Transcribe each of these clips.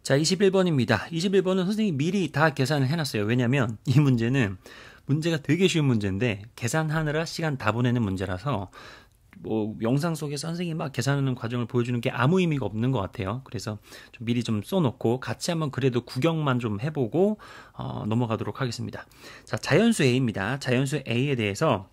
자, 21번입니다. 21번은 선생님이 미리 다 계산을 해놨어요. 왜냐면 이 문제는 문제가 되게 쉬운 문제인데 계산하느라 시간 다 보내는 문제라서 뭐 영상 속에서 선생님이 막 계산하는 과정을 보여주는 게 아무 의미가 없는 것 같아요. 그래서 좀 미리 좀 써놓고 같이 한번 그래도 구경만 좀 해보고 넘어가도록 하겠습니다. 자, 자연수 A입니다. 자연수 A에 대해서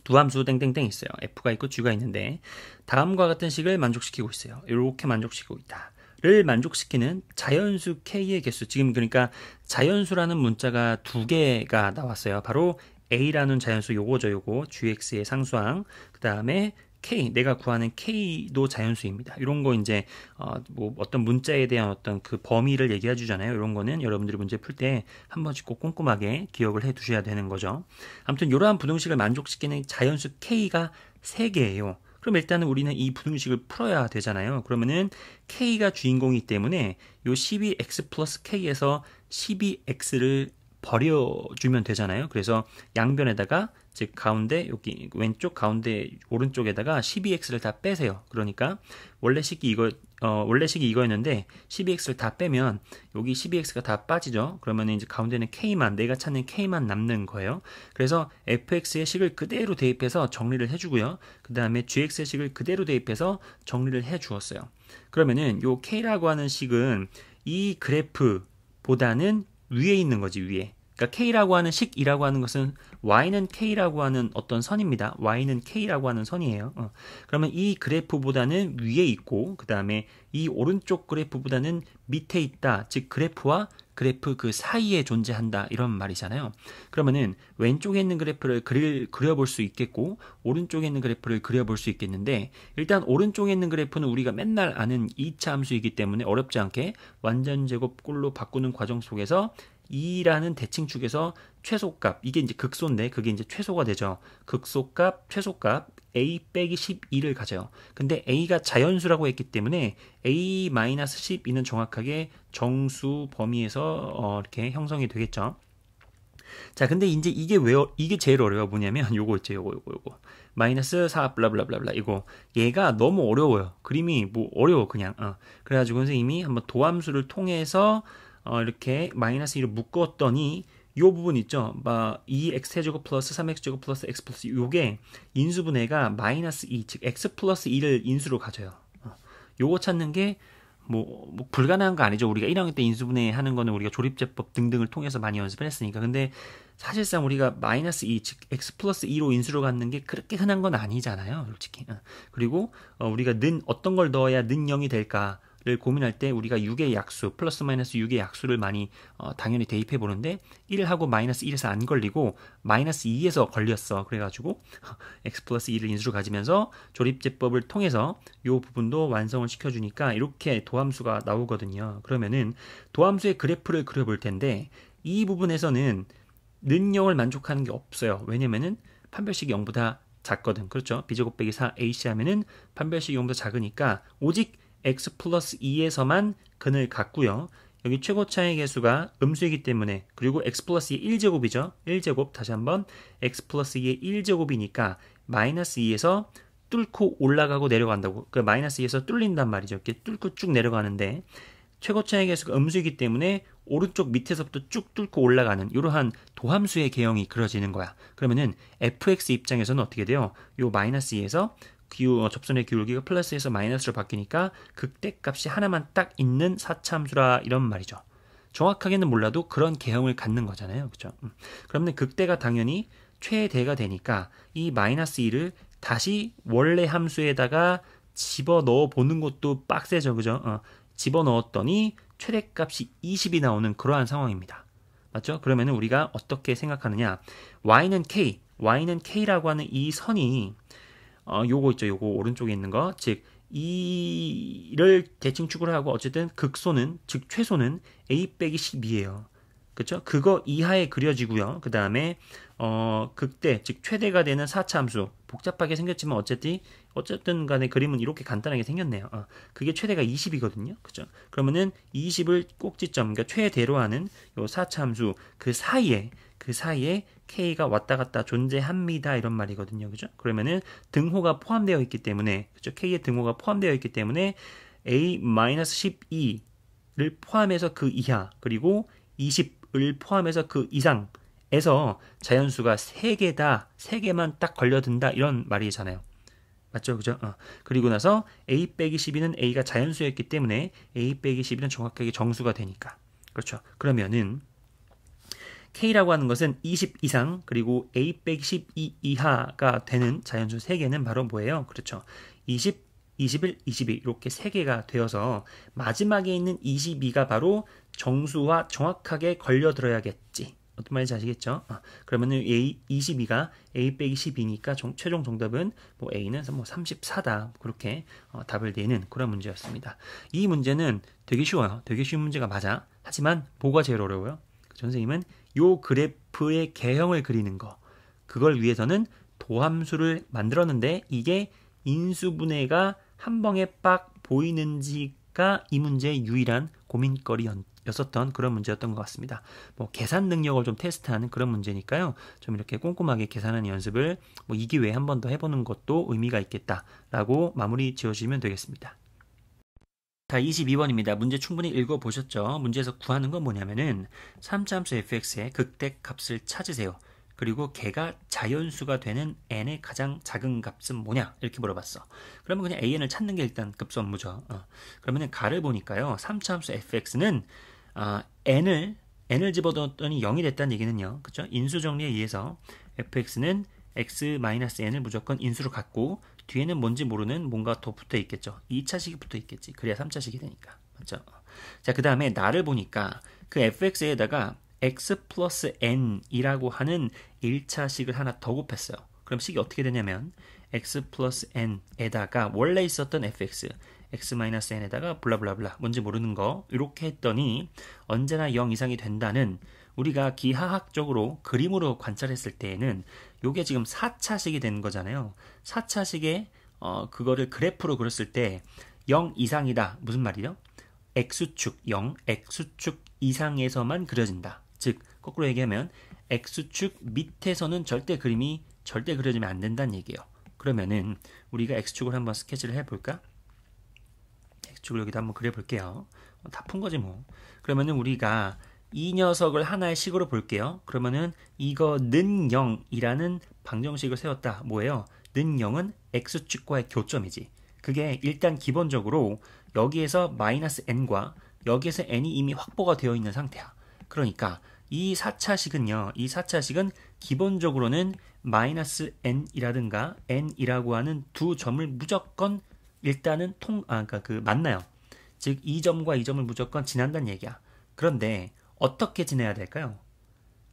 두 함수 땡땡땡 있어요. F가 있고 G가 있는데 다음과 같은 식을 만족시키고 있어요. 이렇게 만족시키고 있다. 를 만족시키는 자연수 K의 개수. 지금 그러니까 자연수라는 문자가 두 개가 나왔어요. 바로 A라는 자연수 요거죠. 요거 GX의 상수항. 그 다음에 K, 내가 구하는 K도 자연수입니다. 이런 거 이제 뭐 어떤 문자에 대한 어떤 그 범위를 얘기해 주잖아요. 이런 거는 여러분들이 문제 풀 때 한 번씩 꼭 꼼꼼하게 기억을 해 두셔야 되는 거죠. 아무튼 이러한 부등식을 만족시키는 자연수 K가 3개예요. 그럼 일단은 우리는 이 부등식을 풀어야 되잖아요. 그러면은 K가 주인공이기 때문에 요 12x 플러스 K에서 12x를 버려주면 되잖아요. 그래서 양변에다가 즉 가운데 여기 왼쪽 가운데 오른쪽에다가 12x를 다 빼세요. 그러니까 원래식이 이거였는데 12x를 다 빼면 여기 12x가 다 빠지죠. 그러면 이제 가운데는 k만, 내가 찾는 k만 남는 거예요. 그래서 fx의 식을 그대로 대입해서 정리를 해주고요. 그 다음에 gx의 식을 그대로 대입해서 정리를 해주었어요. 그러면은 요 k라고 하는 식은 이 그래프보다는 위에 있는 거지, 위에. 그러니까 K라고 하는 식이라고 하는 것은 Y는 K라고 하는 어떤 선입니다. Y는 K라고 하는 선이에요. 그러면 이 그래프보다는 위에 있고 그 다음에 이 오른쪽 그래프보다는 밑에 있다. 즉 그래프와 그래프 그 사이에 존재한다. 이런 말이잖아요. 그러면은 왼쪽에 있는 그래프를 그려볼 수 있겠고 오른쪽에 있는 그래프를 그려볼 수 있겠는데 일단 오른쪽에 있는 그래프는 우리가 맨날 아는 2차 함수이기 때문에 어렵지 않게 완전제곱 꼴로 바꾸는 과정 속에서 2라는 대칭축에서 최소값, 이게 이제 극소인데 그게 이제 최소가 되죠. 극소값, 최소값 a 빼기 12를 가져요. 근데 a가 자연수라고 했기 때문에 a-12는 정확하게 정수 범위에서 이렇게 형성이 되겠죠. 자, 근데 이제 이게 제일 어려워. 뭐냐면 요거 있죠. 요거. 마이너스 4 블라블라블라 이거 얘가 너무 어려워요. 그림이 뭐 어려워 그냥. 그래가지고 선생님이 한번 도함수를 통해서 이렇게 마이너스 2를 묶었더니 요 부분 있죠. 2x제곱 플러스 3x제곱 플러스 x 플러스 요게 인수분해가 마이너스 2, 즉 x 플러스 2를 인수로 가져요. 요거 찾는 게 뭐 불가능한 거 아니죠. 우리가 1학년 때 인수분해 하는 거는 우리가 조립제법 등등을 통해서 많이 연습을 했으니까. 근데 사실상 우리가 마이너스 2, 즉 x 플러스 2로 인수로 갖는 게 그렇게 흔한 건 아니잖아요. 솔직히. 그리고 우리가 어떤 걸 넣어야 는 0이 될까 를 고민할 때 우리가 6의 약수, 플러스 마이너스 6의 약수를 많이 당연히 대입해 보는데 1하고 마이너스 1에서 안 걸리고 마이너스 2에서 걸렸어. 그래가지고 x 플러스 2를 인수로 가지면서 조립제법을 통해서 이 부분도 완성을 시켜주니까 이렇게 도함수가 나오거든요. 그러면은 도함수의 그래프를 그려볼 텐데 이 부분에서는 는 0을 만족하는 게 없어요. 왜냐면은 판별식이 0보다 작거든. 그렇죠? b제곱 빼기 4ac 하면은 판별식이 0보다 작으니까 오직 x 플러스 2에서만 근을 갖고요. 여기 최고차의 개수가 음수이기 때문에 그리고 x 플러스 2의 1제곱이죠. 1제곱 다시 한번 x 플러스 2의 1제곱이니까 마이너스 2에서 뚫고 올라가고 내려간다고. 그 마이너스 2에서 뚫린단 말이죠. 이렇게 뚫고 쭉 내려가는데 최고차의 개수가 음수이기 때문에 오른쪽 밑에서부터 쭉 뚫고 올라가는 이러한 도함수의 개형이 그려지는 거야. 그러면은 fx 입장에서는 어떻게 돼요? 요 마이너스 2에서 접선의 기울기가 플러스에서 마이너스로 바뀌니까 극대값이 하나만 딱 있는 사차함수라 이런 말이죠. 정확하게는 몰라도 그런 개형을 갖는 거잖아요. 그렇죠? 그러면 극대가 당연히 최대가 되니까 이 마이너스 2를 다시 원래 함수에다가 집어넣어 보는 것도 빡세죠. 그죠? 집어넣었더니 최대값이 20이 나오는 그러한 상황입니다. 맞죠? 그러면 우리가 어떻게 생각하느냐. y는 k라고 하는 이 선이 요거 있죠. 요거 오른쪽에 있는 거. 즉, 2를 대칭축으로 하고 어쨌든 극소는, 즉 최소는 a 빼기 12예요. 그쵸? 그거 이하에 그려지고요. 그 다음에 극대, 즉 최대가 되는 4차 함수. 복잡하게 생겼지만 어쨌든 간에 그림은 이렇게 간단하게 생겼네요. 그게 최대가 20이거든요. 그죠? 그러면은 20을 꼭지점, 그러니까 최대로 하는 요 4차 함수 그 사이에 k가 왔다 갔다 존재합니다. 이런 말이거든요. 그죠? 그러면은 등호가 포함되어 있기 때문에, 그죠? k의 등호가 포함되어 있기 때문에 a-12 10을 포함해서 그 이하 그리고 20을 포함해서 그 이상에서 자연수가 3개다, 3개만 딱 걸려든다 이런 말이잖아요. 맞죠? 그죠? 그리고 나서 a 빼기 12는 a가 자연수였기 때문에 a 빼기 12는 정확하게 정수가 되니까. 그렇죠? 그러면은 K라고 하는 것은 20 이상 그리고 A 빼기 12 이하가 되는 자연수 3개는 바로 뭐예요? 그렇죠. 20, 21, 22 이렇게 3개가 되어서 마지막에 있는 22가 바로 정수와 정확하게 걸려들어야겠지. 어떤 말인지 아시겠죠? 그러면은 A 22가 A 빼기 12니까 최종 정답은 뭐 A는 뭐 34다. 그렇게 답을 내는 그런 문제였습니다. 이 문제는 되게 쉬워요. 되게 쉬운 문제가 맞아. 하지만 뭐가 제일 어려워요? 선생님은 요 그래프의 개형을 그리는 거. 그걸 위해서는 도함수를 만들었는데 이게 인수분해가 한 방에 빡 보이는지가 이 문제의 유일한 고민거리였었던 그런 문제였던 것 같습니다. 뭐 계산 능력을 좀 테스트하는 그런 문제니까요. 좀 이렇게 꼼꼼하게 계산하는 연습을 뭐 2기회에 한 번 더 해보는 것도 의미가 있겠다라고 마무리 지어주시면 되겠습니다. 자, 22번입니다. 문제 충분히 읽어보셨죠? 문제에서 구하는 건 뭐냐면은 3차함수 fx의 극대 값을 찾으세요. 그리고 걔가 자연수가 되는 n의 가장 작은 값은 뭐냐? 이렇게 물어봤어. 그러면 그냥 an을 찾는 게 일단 급수 업무죠. 그러면은 가를 보니까요. 3차함수 fx는 n을 집어넣었더니 0이 됐다는 얘기는요. 그쵸? 인수 정리에 의해서 fx는 x-n을 무조건 인수로 갖고 뒤에는 뭔지 모르는 뭔가 더 붙어 있겠죠. 2차식이 붙어 있겠지. 그래야 3차식이 되니까. 맞죠? 자, 그 다음에 나를 보니까 그 fx에다가 x 플러스 n이라고 하는 1차식을 하나 더 곱했어요. 그럼 식이 어떻게 되냐면 x 플러스 n에다가 원래 있었던 fx x-n에다가 블라블라블라 뭔지 모르는 거 이렇게 했더니 언제나 0 이상이 된다는 우리가 기하학적으로 그림으로 관찰했을 때에는 요게 지금 4차식이 된 거잖아요. 4차식에 그거를 그래프로 그렸을 때 0 이상이다. 무슨 말이죠? x축 0, x축 이상에서만 그려진다. 즉 거꾸로 얘기하면 x축 밑에서는 절대 그려지면 안 된다는 얘기예요. 그러면은 우리가 x축을 한번 스케치를 해볼까? x축을 여기다 한번 그려볼게요. 다 푼 거지 뭐. 그러면은 우리가 이 녀석을 하나의 식으로 볼게요. 그러면은 이거 는 0이라는 방정식을 세웠다. 뭐예요? 는 0은 x축과의 교점이지. 그게 일단 기본적으로 여기에서 마이너스 n과 여기에서 n이 이미 확보가 되어 있는 상태야. 그러니까 이 4차식은 기본적으로는 마이너스 n이라든가 n이라고 하는 두 점을 무조건 일단은 그러니까 만나요. 즉 이 점과 이 점을 무조건 지난다는 얘기야. 그런데 어떻게 지내야 될까요?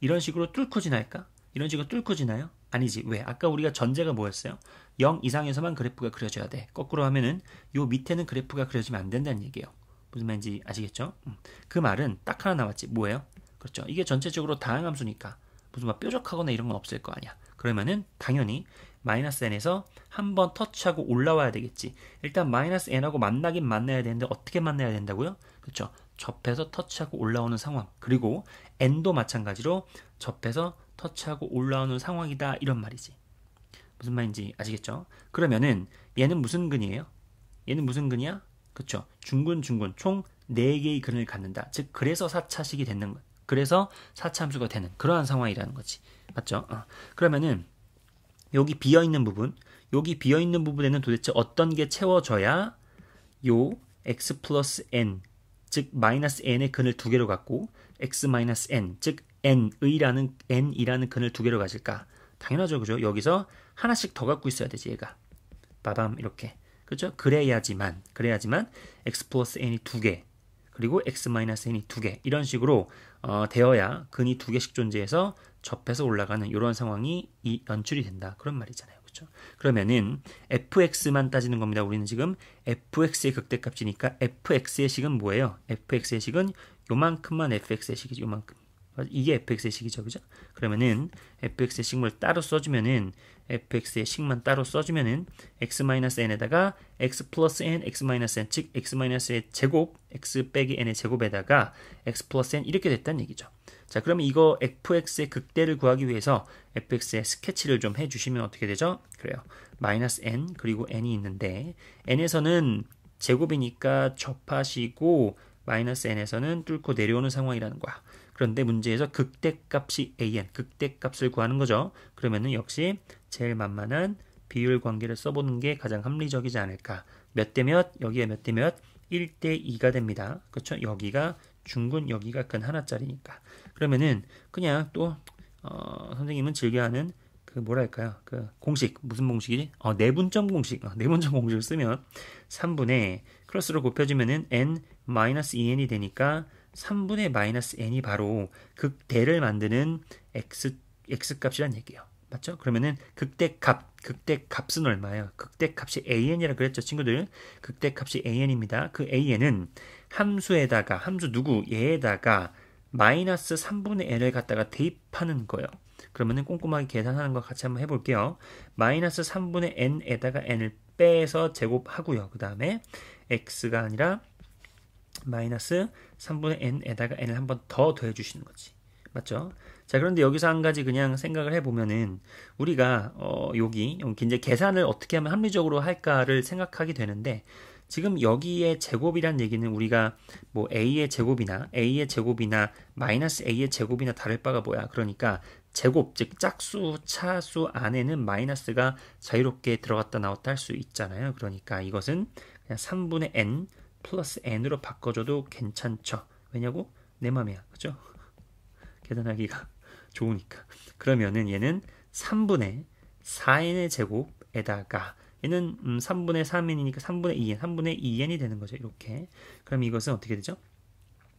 이런 식으로 뚫고 지날까? 이런 식으로 뚫고 지나요? 아니지. 왜? 아까 우리가 전제가 뭐였어요? 0 이상에서만 그래프가 그려져야 돼. 거꾸로 하면은 요 밑에는 그래프가 그려지면 안 된다는 얘기예요. 무슨 말인지 아시겠죠? 그 말은 딱 하나 나왔지. 뭐예요? 그렇죠. 이게 전체적으로 다항함수니까 무슨 막 뾰족하거나 이런 건 없을 거 아니야. 그러면은 당연히 마이너스 n에서 한번 터치하고 올라와야 되겠지. 일단 마이너스 n하고 만나긴 만나야 되는데 어떻게 만나야 된다고요? 그렇죠. 접해서 터치하고 올라오는 상황. 그리고 n도 마찬가지로 접해서 터치하고 올라오는 상황이다. 이런 말이지. 무슨 말인지 아시겠죠? 그러면은 얘는 무슨 근이에요? 얘는 무슨 근이야? 그렇죠. 중근 총 4개의 근을 갖는다. 즉 그래서 4차식이 되는 거. 그래서 4차 함수가 되는 그러한 상황이라는 거지. 맞죠? 그러면은 여기 비어있는 부분에는 도대체 어떤 게 채워져야 요 x 플러스 n 즉 마이너스 n의 근을 2개로 갖고 x 마이너스 n 즉 n이라는 근을 2개로 가질까? 당연하죠. 그죠? 여기서 하나씩 더 갖고 있어야 되지 얘가. 빠밤 이렇게. 그죠? 그래야지만 x 플러스 n이 2개 그리고 x 마이너스 n이 2개 이런 식으로 되어야 근이 2개씩 존재해서 접해서 올라가는 이런 상황이 연출이 된다. 그런 말이잖아요. 그렇죠? 그러면은 fx만 따지는 겁니다. 우리는 지금 fx의 극대값이니까 fx의 식은 뭐예요? fx의 식은 요만큼만 fx의 식이지. 요만큼. 이게 fx의 식이죠. 그죠? 그러면은 fx의 식물 따로 써주면은 fx의 식만 따로 써주면은 x-n에다가 x 플러스 n, x-n 즉 x-n의 제곱, x 빼기 n의 제곱에다가 x 플러스 n 이렇게 됐다는 얘기죠. 자, 그러면 이거 fx의 극대를 구하기 위해서 fx의 스케치를 좀 해주시면 어떻게 되죠? 그래요. 마이너스 n 그리고 n이 있는데 n에서는 제곱이니까 접하시고 마이너스 n에서는 뚫고 내려오는 상황이라는 거야. 그런데 문제에서 극대값이 an, 극대값을 구하는 거죠. 그러면은 역시 제일 만만한 비율 관계를 써보는 게 가장 합리적이지 않을까. 몇 대 몇, 여기에 몇 대 몇, 1대 2가 됩니다. 그렇죠? 여기가 중근, 여기가 근 하나짜리니까. 그러면은 그냥 또 선생님은 즐겨하는 그 뭐랄까요? 그 공식 무슨 공식이지? 내분점 공식. 내분점 공식을 쓰면 3분의 크로스로 곱혀주면은 n-2n이 되니까 3분의 마이너스 n이 바로 극대를 만드는 x 값이란 얘기예요. 맞죠? 그러면은 극대값은 얼마예요? 극대값이 an이라 그랬죠, 친구들. 극대값이 an입니다. 그 an은 함수에다가 함수 누구? 얘에다가 마이너스 3분의 n을 갖다가 대입하는 거예요. 그러면은 꼼꼼하게 계산하는 거 같이 한번 해볼게요. 마이너스 3분의 n에다가 n을 빼서 제곱하고요. 그 다음에 x가 아니라 마이너스 3분의 n에다가 n을 한 번 더 더해주시는 거지. 맞죠? 자, 그런데 여기서 한 가지 그냥 생각을 해보면은 우리가 여기 이제 계산을 어떻게 하면 합리적으로 할까를 생각하게 되는데 지금 여기에 제곱이란 얘기는 우리가 뭐 a의 제곱이나 마이너스 a의 제곱이나 다를 바가 뭐야? 그러니까 제곱, 즉 짝수, 차수 안에는 마이너스가 자유롭게 들어갔다 나왔다 할 수 있잖아요. 그러니까 이것은 그냥 3분의 n 플러스 n으로 바꿔줘도 괜찮죠. 왜냐고? 내 맘이야. 그죠? 계산하기가 좋으니까. 그러면은 얘는 3분의 4n의 제곱에다가 얘는 3분의 3n이니까 3분의 2n, 3분의 2n이 되는 거죠. 이렇게. 그럼 이것은 어떻게 되죠?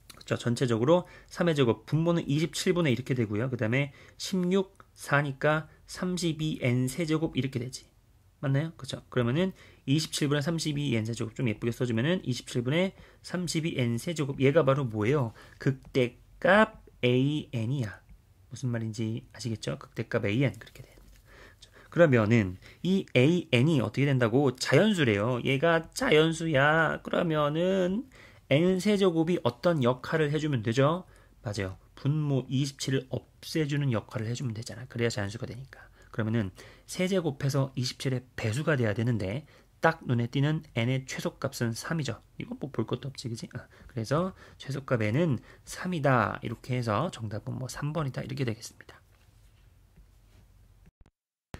그렇죠. 전체적으로 3의 제곱, 분모는 27분의 이렇게 되고요. 그 다음에 16, 4니까 32n 세제곱 이렇게 되지. 맞나요? 그렇죠. 그러면은 27분의 32n 세제곱 좀 예쁘게 써주면은 27분의 32n 세제곱 얘가 바로 뭐예요? 극대값 an이야. 무슨 말인지 아시겠죠? 극대값 an 그렇게 돼. 그러면은 이 an이 어떻게 된다고? 자연수래요. 얘가 자연수야. 그러면은 n 세제곱이 어떤 역할을 해주면 되죠? 맞아요. 분모 27을 없애주는 역할을 해주면 되잖아. 그래야 자연수가 되니까. 그러면은 세제곱해서 27의 배수가 돼야 되는데 딱 눈에 띄는 n의 최소값은 3이죠. 이거 뭐 볼 것도 없지, 그지? 그래서 최소값 n은 3이다. 이렇게 해서 정답은 뭐 3번이다. 이렇게 되겠습니다.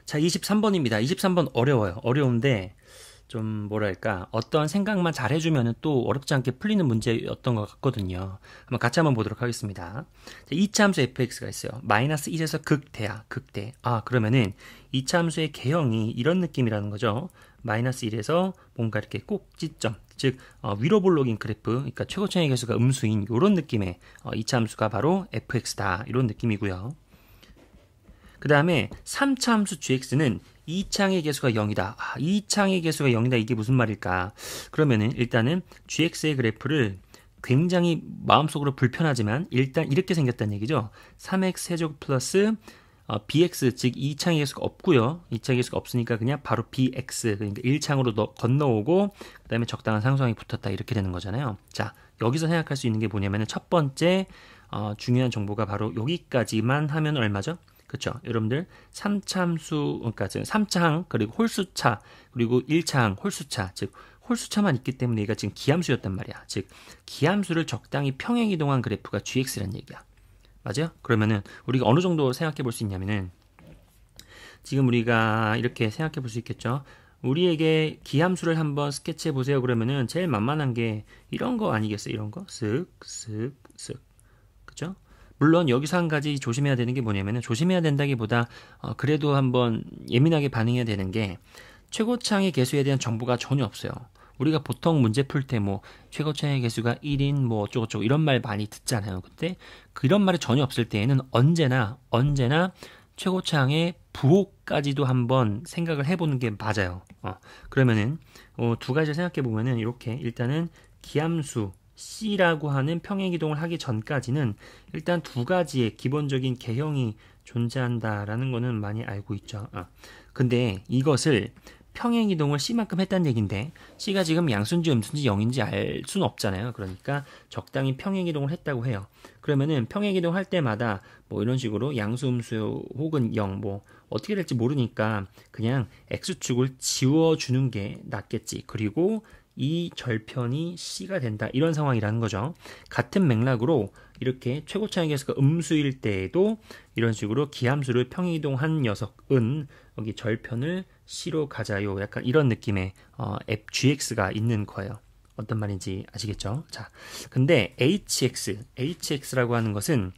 자, 23번입니다. 23번 어려워요. 어려운데 좀 뭐랄까 어떠한 생각만 잘 해주면 또 어렵지 않게 풀리는 문제였던 것 같거든요. 한번 같이 한번 보도록 하겠습니다. 자, 2차 함수 fx가 있어요. 마이너스 1에서 극대야. 극대. 그러면은 2차 함수의 개형이 이런 느낌이라는 거죠. 마이너스 1에서 뭔가 이렇게 꼭지점, 즉 위로 볼록인 그래프, 그러니까 최고차의 개수가 음수인 이런 느낌의 2차 함수가 바로 fx다. 이런 느낌이고요. 그 다음에 3차 함수 gx는 2창의 개수가 0이다. 2창의 개수가 0이다. 이게 무슨 말일까? 그러면은 일단은 gx의 그래프를 굉장히 마음속으로 불편하지만 일단 이렇게 생겼다는 얘기죠. 3x 세제곱 플러스 bx, 즉 2창의 개수가 없고요. 2창의 개수가 없으니까 그냥 바로 bx, 그러니까 1창으로 건너오고 그 다음에 적당한 상수항이 붙었다. 이렇게 되는 거잖아요. 자, 여기서 생각할 수 있는 게 뭐냐면은 첫 번째 중요한 정보가 바로 여기까지만 하면 얼마죠? 그렇죠. 여러분들 3차 함수, 그러니까 3차항 그리고 홀수차 그리고 1차항 홀수차, 즉 홀수차만 있기 때문에 얘가 지금 기함수였단 말이야. 즉 기함수를 적당히 평행이동한 그래프가 gx라는 얘기야. 맞아요? 그러면은 우리가 어느 정도 생각해 볼 수 있냐면은 지금 우리가 이렇게 생각해 볼 수 있겠죠. 우리에게 기함수를 한번 스케치해 보세요. 그러면은 제일 만만한 게 이런 거 아니겠어요? 이런 거 쓱쓱쓱, 그렇죠? 물론 여기서 한 가지 조심해야 되는 게 뭐냐면은 조심해야 된다기보다 그래도 한번 예민하게 반응해야 되는 게 최고차항의 개수에 대한 정보가 전혀 없어요. 우리가 보통 문제 풀 때 뭐 최고차항의 개수가 1인 뭐 어쩌고저쩌고 이런 말 많이 듣잖아요. 근데 그런 말이 전혀 없을 때에는 언제나 최고차항의 부호까지도 한번 생각을 해보는 게 맞아요. 그러면은 두 가지를 생각해 보면은 이렇게 일단은 기함수 C라고 하는 평행이동을 하기 전까지는 일단 두 가지의 기본적인 개형이 존재한다라는 거는 많이 알고 있죠. 근데 이것을 평행이동을 C만큼 했다는 얘기인데 C가 지금 양수인지 음수인지 0인지 알 수는 없잖아요. 그러니까 적당히 평행이동을 했다고 해요. 그러면은 평행이동 할 때마다 뭐 이런 식으로 양수, 음수 혹은 0 뭐 어떻게 될지 모르니까 그냥 X축을 지워주는 게 낫겠지. 그리고 이 절편이 C가 된다. 이런 상황이라는 거죠. 같은 맥락으로 이렇게 최고차의 개수가 음수일 때에도 이런 식으로 기함수를 평행이동한 녀석은 여기 절편을 C로 가자요. 약간 이런 느낌의 GX가 있는 거예요. 어떤 말인지 아시겠죠? 자, 근데 HX라고 하는 것은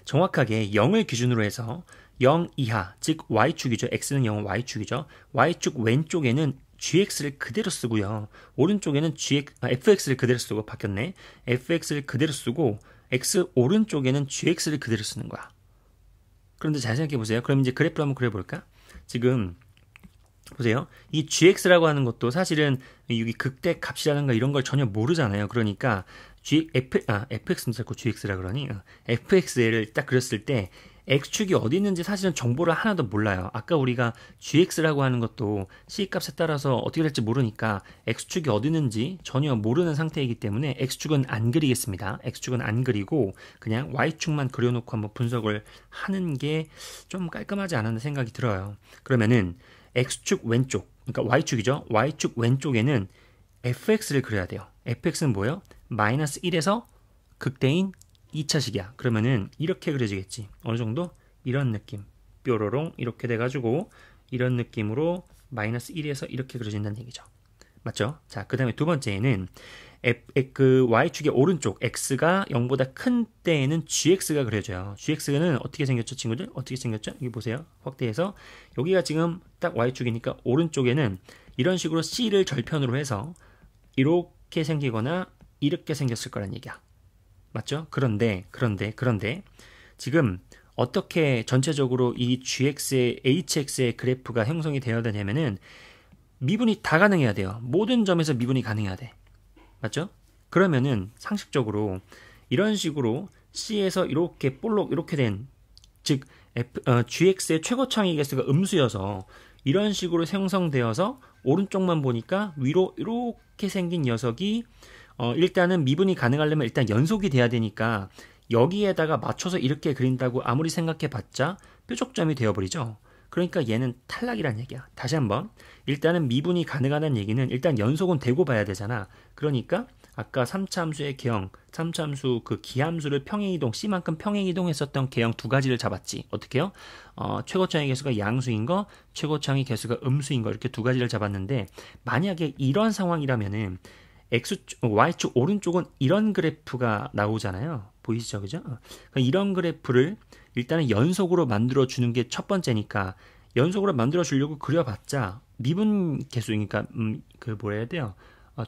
정확하게 0을 기준으로 해서 0 이하, 즉 Y축이죠. X는 0은 Y축이죠. Y축 왼쪽에는 GX를 그대로 쓰고요. 오른쪽에는 FX를 그대로 쓰고 바뀌었네. FX를 그대로 쓰고 X 오른쪽에는 GX를 그대로 쓰는 거야. 그런데 잘 생각해 보세요. 그럼 이제 그래프를 한번 그려볼까? 지금 보세요. 이 GX라고 하는 것도 사실은 여기 극대 값이라든가 이런 걸 전혀 모르잖아요. 그러니까 FX는 자꾸 GX라 그러니 FX를 딱 그렸을 때 X축이 어디 있는지 사실은 정보를 하나도 몰라요. 아까 우리가 GX라고 하는 것도 C값에 따라서 어떻게 될지 모르니까 X축이 어디 있는지 전혀 모르는 상태이기 때문에 X축은 안 그리겠습니다. X축은 안 그리고 그냥 Y축만 그려놓고 한번 분석을 하는 게 좀 깔끔하지 않았나 생각이 들어요. 그러면은 X축 왼쪽, 그러니까 Y축이죠. Y축 왼쪽에는 fx를 그려야 돼요. fx는 뭐예요? 마이너스 1에서 극대인 2차식이야. 그러면은 이렇게 그려지겠지. 어느 정도? 이런 느낌. 뾰로롱 이렇게 돼가지고 이런 느낌으로 마이너스 1에서 이렇게 그려진다는 얘기죠. 맞죠? 자, 그 다음에 두 번째는 그 y축의 오른쪽 x가 0보다 큰 때에는 gx가 그려져요. gx는 어떻게 생겼죠, 친구들? 어떻게 생겼죠? 여기 보세요. 확대해서 여기가 지금 딱 y축이니까 오른쪽에는 이런 식으로 c를 절편으로 해서 이렇게 생기거나 이렇게 생겼을 거란 얘기야. 맞죠? 그런데 지금 어떻게 전체적으로 이 gx의 hx의 그래프가 형성이 되어야 되냐면은 미분이 다 가능해야 돼요. 모든 점에서 미분이 가능해야 돼. 맞죠? 그러면은 상식적으로 이런 식으로 C에서 이렇게 볼록 이렇게 된, 즉 GX의 최고 창의 개수가 음수여서 이런 식으로 형성되어서 오른쪽만 보니까 위로 이렇게 생긴 녀석이 일단은 미분이 가능하려면 일단 연속이 돼야 되니까 여기에다가 맞춰서 이렇게 그린다고 아무리 생각해봤자 뾰족점이 되어버리죠. 그러니까 얘는 탈락이란 얘기야. 다시 한번 일단은 미분이 가능하다는 얘기는 일단 연속은 되고 봐야 되잖아. 그러니까 아까 3차 함수의 개형, 3차 함수 그 기함수를 평행이동, C만큼 평행이동했었던 개형 두 가지를 잡았지. 어떻게요? 최고차의 개수가 양수인 거, 최고차의 개수가 음수인 거 이렇게 두 가지를 잡았는데 만약에 이런 상황이라면은 Y축 오른쪽은 이런 그래프가 나오잖아요. 보이시죠? 그죠? 이런 그래프를 일단은 연속으로 만들어주는 게 첫 번째니까 연속으로 만들어주려고 그려봤자 미분 개수니까 그 뭐라 해야 돼요?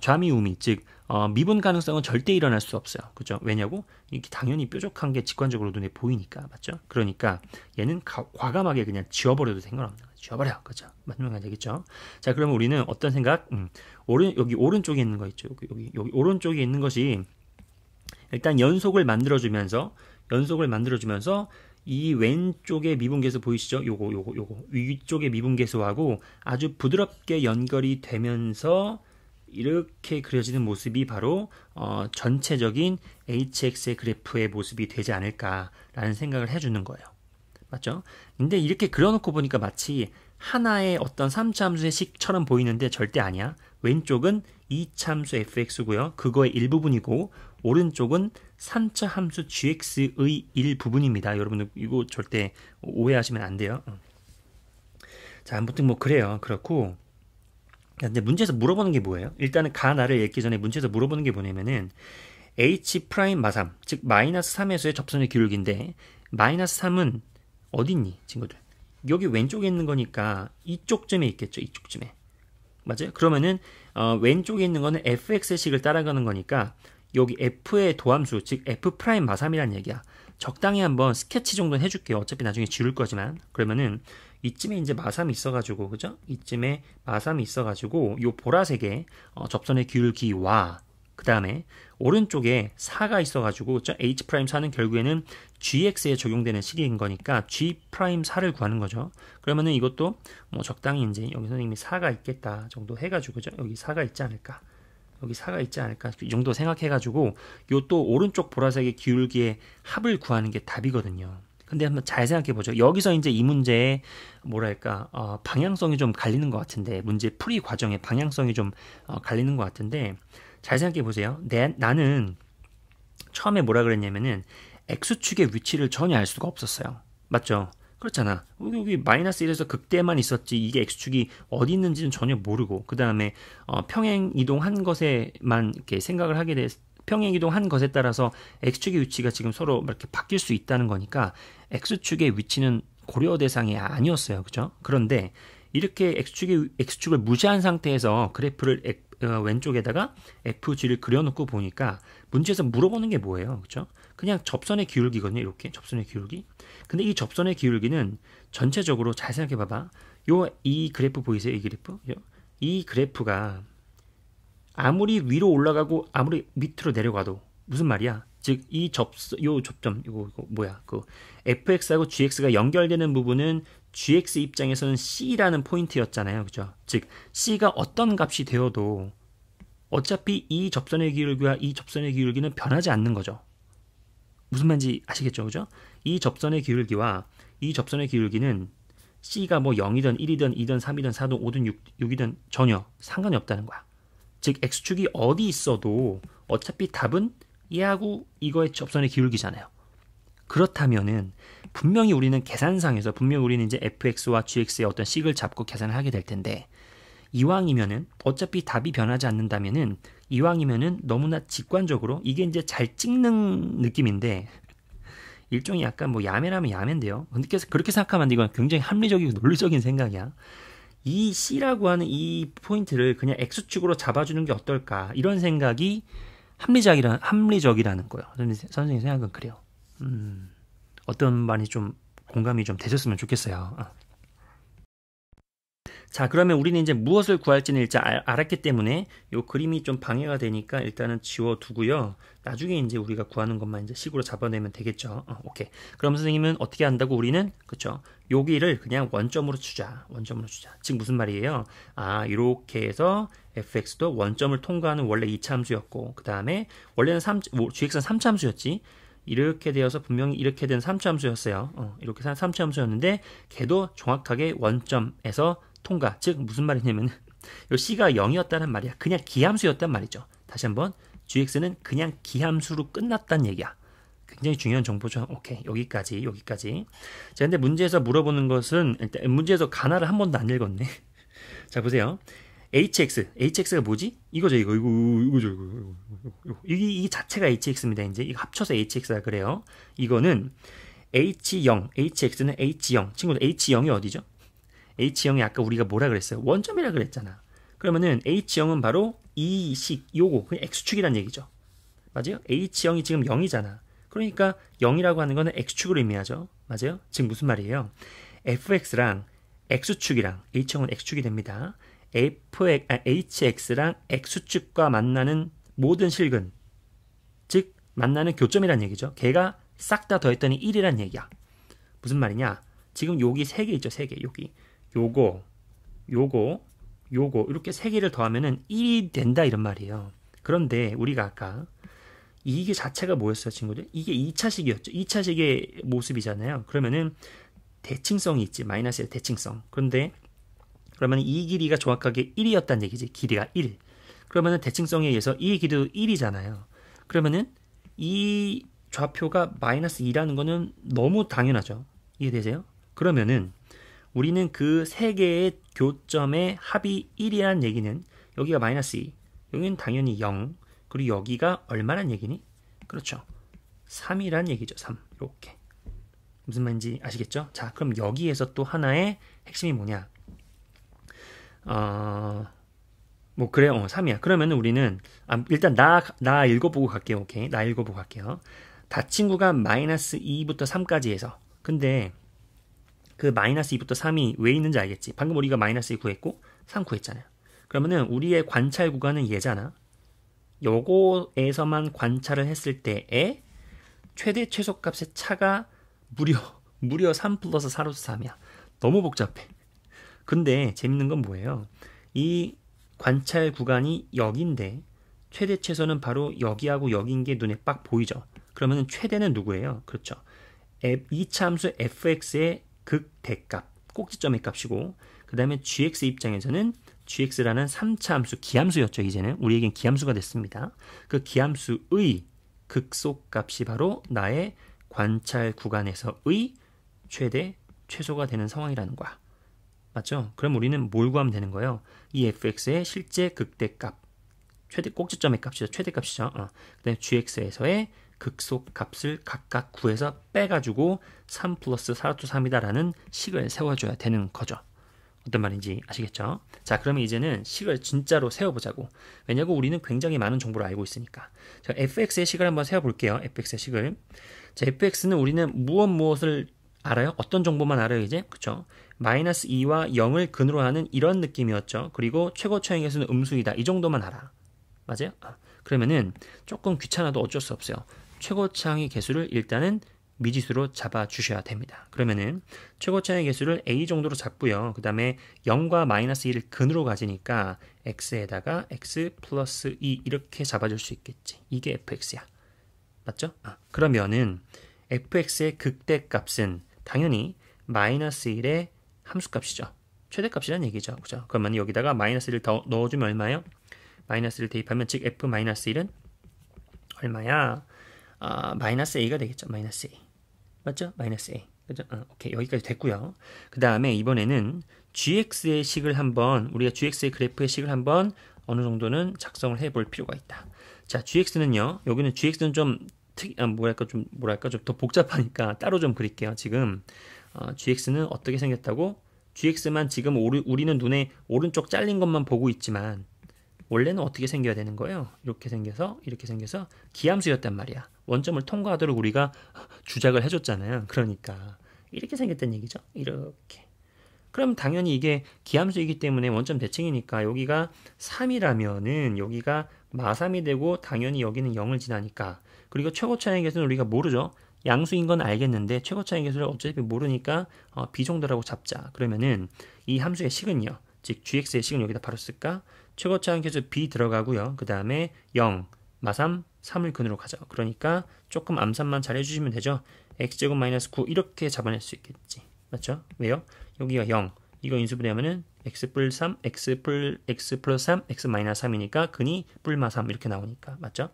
좌미우미, 즉 미분 가능성은 절대 일어날 수 없어요. 그죠? 왜냐고? 이게 당연히 뾰족한 게 직관적으로 눈에 보이니까. 맞죠? 그러니까 얘는 과감하게 그냥 지워버려도 상관없는 거죠. 지워버려. 그죠? 맞는 말 되겠죠? 자, 그러면 우리는 어떤 생각? 여기 오른쪽에 있는 거 있죠. 여기 오른쪽에 있는 것이 일단 연속을 만들어주면서 이 왼쪽의 미분계수 보이시죠? 요거 위쪽의 미분계수하고 아주 부드럽게 연결이 되면서 이렇게 그려지는 모습이 바로 전체적인 hx의 그래프의 모습이 되지 않을까라는 생각을 해주는 거예요. 맞죠? 근데 이렇게 그려놓고 보니까 마치 하나의 어떤 3차 함수의 식처럼 보이는데 절대 아니야. 왼쪽은 2차 함수 fx고요. 그거의 일부분이고 오른쪽은 3차 함수 gx의 일부분입니다. 여러분들 이거 절대 오해하시면 안 돼요. 자, 아무튼 뭐 그래요. 그렇고 근데 문제에서 물어보는 게 뭐예요? 일단은 가나를 읽기 전에 문제에서 물어보는 게 뭐냐면은 h 프라임 마삼, 즉 마이너스 3에서의 접선의 기울기인데 마이너스 3은 어디 있니, 친구들? 여기 왼쪽에 있는 거니까 이쪽쯤에 있겠죠. 이쪽쯤에. 맞아요? 그러면은 왼쪽에 있는 거는 fx의 식을 따라가는 거니까 여기 f의 도함수, 즉 f 프라임 마삼이란 얘기야. 적당히 한번 스케치 정도는 해줄게요. 어차피 나중에 지울 거지만. 그러면은 이쯤에 이제 마삼이 있어가지고, 그죠? 이쯤에 마삼이 있어가지고 요 보라색의 접선의 기울기와 그 다음에 오른쪽에 4가 있어가지고 h 프라임 4는 결국에는 gx에 적용되는 식인 거니까 g 프라임 4를 구하는 거죠. 그러면은 이것도 뭐 적당히 이제 여기 선생님이 4가 있겠다 정도 해가지고, 그죠? 여기 4가 있지 않을까? 여기 4가 있지 않을까? 이 정도 생각해가지고 요 또 오른쪽 보라색의 기울기의 합을 구하는 게 답이거든요. 근데 한번 잘 생각해 보죠. 여기서 이제 이 문제의 뭐랄까 방향성이 좀 갈리는 것 같은데 문제 풀이 과정의 방향성이 좀 갈리는 것 같은데 잘 생각해 보세요. 나는 처음에 뭐라 그랬냐면은 x축의 위치를 전혀 알 수가 없었어요. 맞죠? 그렇잖아. 여기 마이너스 1에서 극대만 있었지 이게 x축이 어디 있는지는 전혀 모르고 그 다음에 평행 이동한 것에만 이렇게 생각을 하게 됐. 평행 이동한 것에 따라서 x축의 위치가 지금 서로 이렇게 바뀔 수 있다는 거니까 x축의 위치는 고려 대상이 아니었어요. 그죠? 그런데 이렇게 x축을 무시한 상태에서 그래프를 왼쪽에다가 fg를 그려놓고 보니까 문제에서 물어보는 게 뭐예요? 그죠? 그냥 접선의 기울기거든요. 이렇게 접선의 기울기. 근데 이 접선의 기울기는 전체적으로 잘 생각해 봐봐. 이 그래프 보이세요? 이 그래프? 이 그래프가 아무리 위로 올라가고 아무리 밑으로 내려가도 무슨 말이야? 즉 이 접점 이거 뭐야? 그 fx하고 gx가 연결되는 부분은 gx 입장에서는 c라는 포인트였잖아요. 그죠? 즉 c가 어떤 값이 되어도 어차피 이 접선의 기울기와 이 접선의 기울기는 변하지 않는 거죠. 무슨 말인지 아시겠죠? 그죠? 이 접선의 기울기와 이 접선의 기울기는 c가 뭐 0이든 1이든 2든 3이든 4든 5든 6이든 전혀 상관이 없다는 거야. 즉 x축이 어디 있어도 어차피 답은 얘하고 이거의 접선의 기울기잖아요. 그렇다면은 분명히 우리는 계산상에서 분명히 우리는 이제 fx와 gx의 어떤 식을 잡고 계산을 하게 될 텐데 이왕이면은 어차피 답이 변하지 않는다면은 이왕이면은 너무나 직관적으로 이게 이제 잘 찍는 느낌인데 일종의 약간 뭐 야매라면 야매인데요. 근데 그렇게 생각하면 안 돼. 이건 굉장히 합리적이고 논리적인 생각이야. 이 C라고 하는 이 포인트를 그냥 X축으로 잡아주는 게 어떨까 이런 생각이 합리적이라는 거예요. 선생님 생각은 그래요. 어떤 말이 좀 공감이 좀 되셨으면 좋겠어요. 자, 그러면 우리는 이제 무엇을 구할지는 일단 알았기 때문에 이 그림이 좀 방해가 되니까 일단은 지워두고요. 나중에 이제 우리가 구하는 것만 이제 식으로 잡아내면 되겠죠. 오케이. 그럼 선생님은 어떻게 한다고 우리는 그쵸? 여기를 그냥 원점으로 주자. 원점으로 주자. 즉 무슨 말이에요? 이렇게 해서 fx도 원점을 통과하는 원래 2차 함수였고 그 다음에 원래는 gx는 3차 함수였지. 이렇게 되어서 분명히 이렇게 된 3차 함수였어요. 이렇게 3차 함수였는데 걔도 정확하게 원점에서 통과. 즉 무슨 말이냐면 요 c가 0이었다는 말이야. 그냥 기함수였단 말이죠. 다시 한번 gx는 그냥 기함수로 끝났단 얘기야. 굉장히 중요한 정보죠. 오케이. 여기까지. 자, 근데 문제에서 물어보는 것은 일단 문제에서 가나를 한 번도 안 읽었네. 자, 보세요. hx가 뭐지? 이거죠. 이 자체가 hx입니다. 이제 이거 합쳐서 hx가 그래요. 이거는 hx는 h0. 친구들 h0이 어디죠? h0이 아까 우리가 뭐라 그랬어요? 원점이라 그랬잖아. 그러면은 h0은 바로 이 요거 그냥 x축이란 얘기죠. 맞아요? h0이 지금 0이잖아. 그러니까 0이라고 하는 거는 x축으로 의미하죠. 맞아요? 지금 무슨 말이에요? fx랑 x축이랑 h0은 x축이 됩니다. hx랑 x축과 만나는 모든 실근 즉 만나는 교점이란 얘기죠. 걔가 싹 다 더했더니 1이란 얘기야. 무슨 말이냐? 지금 여기 3개 있죠. 3개 여기 요거 이렇게 3개를 더하면은 1이 된다 이런 말이에요. 그런데 우리가 아까 이게 자체가 뭐였어요, 친구들? 이게 2차식이었죠. 2차식의 모습이잖아요. 그러면은 대칭성이 있지. 마이너스의 대칭성. 그러면 이 길이가 정확하게 1이었다는 얘기지. 길이가 1. 그러면은 대칭성에 의해서 이 길이도 1이잖아요. 그러면은 이 좌표가 마이너스 2라는 거는 너무 당연하죠. 이해되세요? 그러면은 우리는 그 세 개의 교점의 합이 1이라는 얘기는 여기가 마이너스 2, 여기는 당연히 0, 그리고 여기가 얼마란 얘기니? 그렇죠. 3이란 얘기죠. 3. 이렇게. 무슨 말인지 아시겠죠? 자, 그럼 여기에서 또 하나의 핵심이 뭐냐? 뭐 그래요. 3이야. 그러면 우리는 일단 나 읽어보고 갈게요. 오케이. 나 읽어보고 갈게요. 다친구가 마이너스 2부터 3까지 해서 근데 그 마이너스 2부터 3이 왜 있는지 알겠지? 방금 우리가 마이너스 2 구했고 3 구했잖아요. 그러면은 우리의 관찰 구간은 얘잖아. 요거에서만 관찰을 했을 때에 최대 최소값의 차가 무려 3 플러스 4로서 3이야. 너무 복잡해. 근데 재밌는 건 뭐예요? 이 관찰 구간이 여기인데 최대 최소는 바로 여기하고 여기인 게 눈에 빡 보이죠. 그러면 최대는 누구예요? 그렇죠. 2차 함수 fx의 극대값, 꼭지점의 값이고 그 다음에 gx 입장에서는 gx라는 3차 함수, 기함수였죠. 이제는 우리에겐 기함수가 됐습니다. 그 기함수의 극소값이 바로 나의 관찰 구간에서의 최대, 최소가 되는 상황이라는 거야. 맞죠? 그럼 우리는 뭘 구하면 되는 거예요? 이 fx의 실제 극대값, 최대 꼭지점의 값이죠. 최대값이죠. 그 다음에 gx에서의 극소값을 각각 구해서 빼가지고 3 플러스 4루트 3이다라는 식을 세워줘야 되는 거죠. 어떤 말인지 아시겠죠? 자, 그러면 이제는 식을 진짜로 세워보자고. 왜냐고 우리는 굉장히 많은 정보를 알고 있으니까. 자, fx의 식을 한번 세워볼게요. fx의 식을. 자, fx는 우리는 무엇을 알아요? 어떤 정보만 알아요, 이제? 그쵸? 마이너스 2와 0을 근으로 하는 이런 느낌이었죠. 그리고 최고 차항계수는 음수이다. 이 정도만 알아. 맞아요? 그러면은 조금 귀찮아도 어쩔 수 없어요. 최고 차항의 개수를 일단은 미지수로 잡아주셔야 됩니다. 그러면은 최고 차항의 개수를 a 정도로 잡고요. 그 다음에 0과 마이너스 2를 근으로 가지니까 x에다가 x 플러스 2 이렇게 잡아줄 수 있겠지. 이게 fx야. 맞죠? 그러면은 fx의 극대값은 당연히 마이너스 1의 함수값이죠. 최대값이란 얘기죠. 그죠? 그러면 여기다가 마이너스 1을 더 넣어주면 얼마예요? 마이너스 1을 대입하면 즉 f 마이너스 1은 얼마야? 마이너스 a가 되겠죠. 마이너스 a. 맞죠? 마이너스 a. 그죠? 오케이. 여기까지 됐고요. 그 다음에 이번에는 gx의 식을 한번, 우리가 gx의 그래프의 식을 한번 어느 정도는 작성을 해볼 필요가 있다. 자, gx는요. 여기는 gx는 좀 뭐랄까 좀 더 복잡하니까 따로 좀 그릴게요. 지금 gx는 어떻게 생겼다고? gx만 지금 우리는 눈에 오른쪽 잘린 것만 보고 있지만 원래는 어떻게 생겨야 되는 거예요? 이렇게 생겨서 기함수였단 말이야. 원점을 통과하도록 우리가 주작을 해줬잖아요. 그러니까 이렇게 생겼다는 얘기죠. 이렇게. 그럼 당연히 이게 기함수이기 때문에 원점 대칭이니까 여기가 3이라면은 여기가 마3이 되고 당연히 여기는 0을 지나니까. 그리고 최고 차항의 개수는 우리가 모르죠. 양수인 건 알겠는데 최고 차항의 개수를 어차피 모르니까 b 정도라고 잡자. 그러면은 이 함수의 식은요. 즉 gx의 식은 여기다 바로 쓸까? 최고 차항 개수 b 들어가고요. 그 다음에 0, 마3, 3을 근으로 가죠. 그러니까 조금 암산만 잘 해주시면 되죠. x제곱 마이너스 9 이렇게 잡아낼 수 있겠지. 맞죠? 왜요? 여기가 0, 이거 인수분해하면은 x 플러스 3, x 플러스 3, x 마이너스 3이니까 근이 뿔마 3 이렇게 나오니까. 맞죠?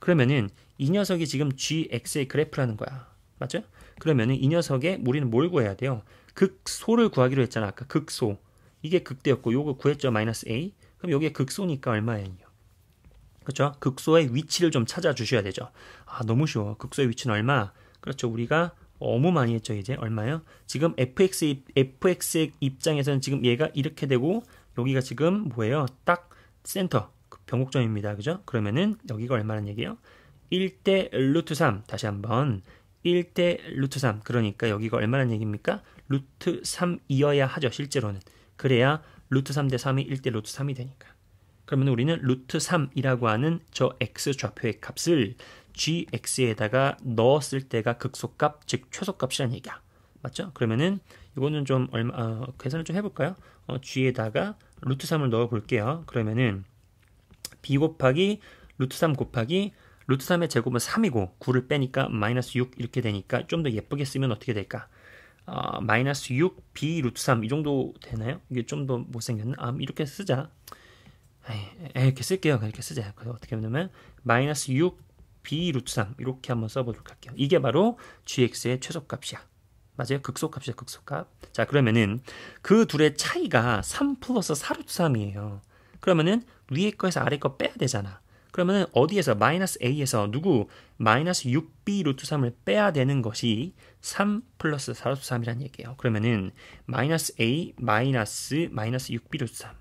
그러면은 이 녀석이 지금 gx의 그래프라는 거야. 맞죠? 그러면은 이 녀석에 우리는 뭘 구해야 돼요? 극소를 구하기로 했잖아. 아까 극소. 이게 극대였고 요거 구했죠. 마이너스 a. 그럼 여기에 극소니까 얼마예요? 그렇죠? 극소의 위치를 좀 찾아주셔야 되죠. 너무 쉬워. 극소의 위치는 얼마? 그렇죠. 우리가 너무 많이 했죠. 이제 얼마요? 지금 fx의 입장에서는 지금 얘가 이렇게 되고 여기가 지금 뭐예요? 딱 센터 변곡점입니다. 그죠? 그러면은 여기가 얼마란 얘기예요? 1대 루트 3. 다시 한번 1대 루트 3. 그러니까 여기가 얼마란 얘기입니까? 루트 3이어야 하죠. 실제로는. 그래야 루트 3대 3이 1대 루트 3이 되니까. 그러면 우리는 루트 3이라고 하는 저 x 좌표의 값을 gx에다가 넣었을 때가 극소값, 즉 최소값이라는 얘기야. 맞죠? 그러면은 이거는 좀 계산을 좀 해볼까요? g에다가 루트 3을 넣어 볼게요. 그러면은 b 곱하기 루트 3 곱하기 루트 3의 제곱은 3이고 9를 빼니까 마이너스 6 이렇게 되니까 좀 더 예쁘게 쓰면 어떻게 될까? 마이너스 6 b 루트 3 이 정도 되나요? 이게 좀 더 못생겼나? 이렇게 쓰자. 이렇게 쓸게요. 이렇게 쓰자. 그래서 어떻게 하냐면 마이너스 6 b 루트 3 이렇게 한번 써보도록 할게요. 이게 바로 gx의 최소값이야. 맞아요? 극소값이야. 극소값. 자, 그러면은 그 둘의 차이가 3 플러스 4 루트 3이에요. 그러면은 위에 거에서 아래 거 빼야 되잖아. 그러면은 어디에서 마이너스 a에서 누구 마이너스 6b 루트 3을 빼야 되는 것이 3 플러스 4 루트 3이란 얘기예요. 그러면은 마이너스 a 마이너스 6b 루트 3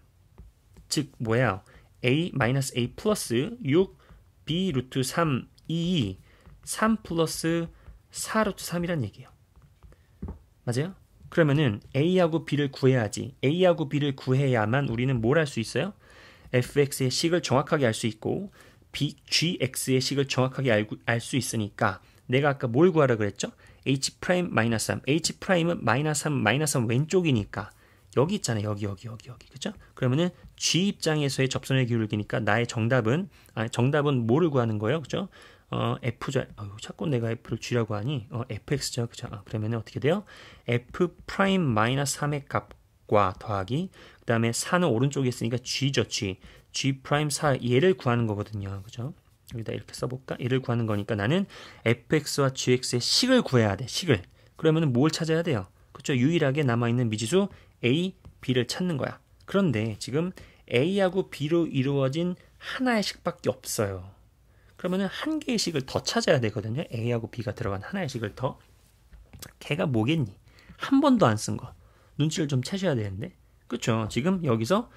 즉 뭐야? a 마이너스 a 플러스 6b 루트 3이 3 플러스 4 루트 3이란 얘기예요. 맞아요? 그러면은 a하고 b를 구해야지. a하고 b를 구해야만 우리는 뭘 할 수 있어요? fx의 식을 정확하게 알 수 있고 gx의 식을 정확하게 알 수 있으니까 내가 아까 뭘 구하라 그랬죠? h 프라임 마이너스 3. h 프라임은 마이너스 3 왼쪽이니까 여기 있잖아요. 여기. 그죠? 그러면은 g 입장에서의 접선의 기울기니까 나의 정답은 뭐를 구하는 거예요? 그죠? F죠. 자꾸 내가 F를 G라고 하니 fx죠. 그죠? 그러면 어떻게 돼요? F 프라임 마이너스 3의 값과 더하기 그 다음에 4는 오른쪽에 있으니까 G죠. G 프라임 4 얘를 구하는 거거든요. 그죠? 여기다 이렇게 써볼까? 얘를 구하는 거니까 나는 fx와 gx의 식을 구해야 돼. 식을. 그러면 뭘 찾아야 돼요? 그렇죠? 유일하게 남아있는 미지수 a, b를 찾는 거야. 그런데 지금 a하고 b로 이루어진 하나의 식밖에 없어요. 그러면 한 개의 식을 더 찾아야 되거든요. a하고 b가 들어간 하나의 식을 더. 걔가 뭐겠니? 한 번도 안 쓴 거. 눈치를 좀 채셔야 되는데. 그렇죠? 지금 여기서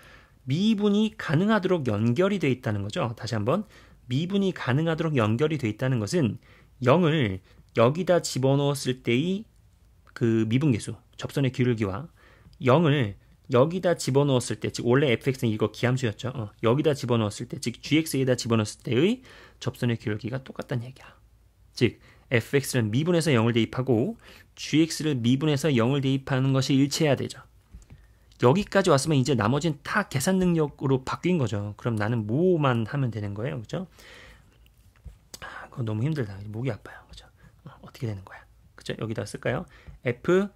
미분이 가능하도록 연결이 돼 있다는 거죠. 다시 한번. 미분이 가능하도록 연결이 돼 있다는 것은 0을 여기다 집어넣었을 때의 그 미분계수, 접선의 기울기와 0을 여기다 집어넣었을 때, 즉 원래 fx는 이거 기함수였죠. 여기다 집어넣었을 때, 즉 gx에다 집어넣었을 때의 접선의 기울기가 똑같다는 얘기야. 즉 fx를 미분해서 0을 대입하고 gx를 미분해서 0을 대입하는 것이 일치해야 되죠. 여기까지 왔으면 이제 나머지는 다 계산 능력으로 바뀐 거죠. 그럼 나는 뭐만 하면 되는 거예요. 그죠? 그거 너무 힘들다. 목이 아파요. 그죠? 어떻게 되는 거야? 그죠? 여기다 쓸까요? F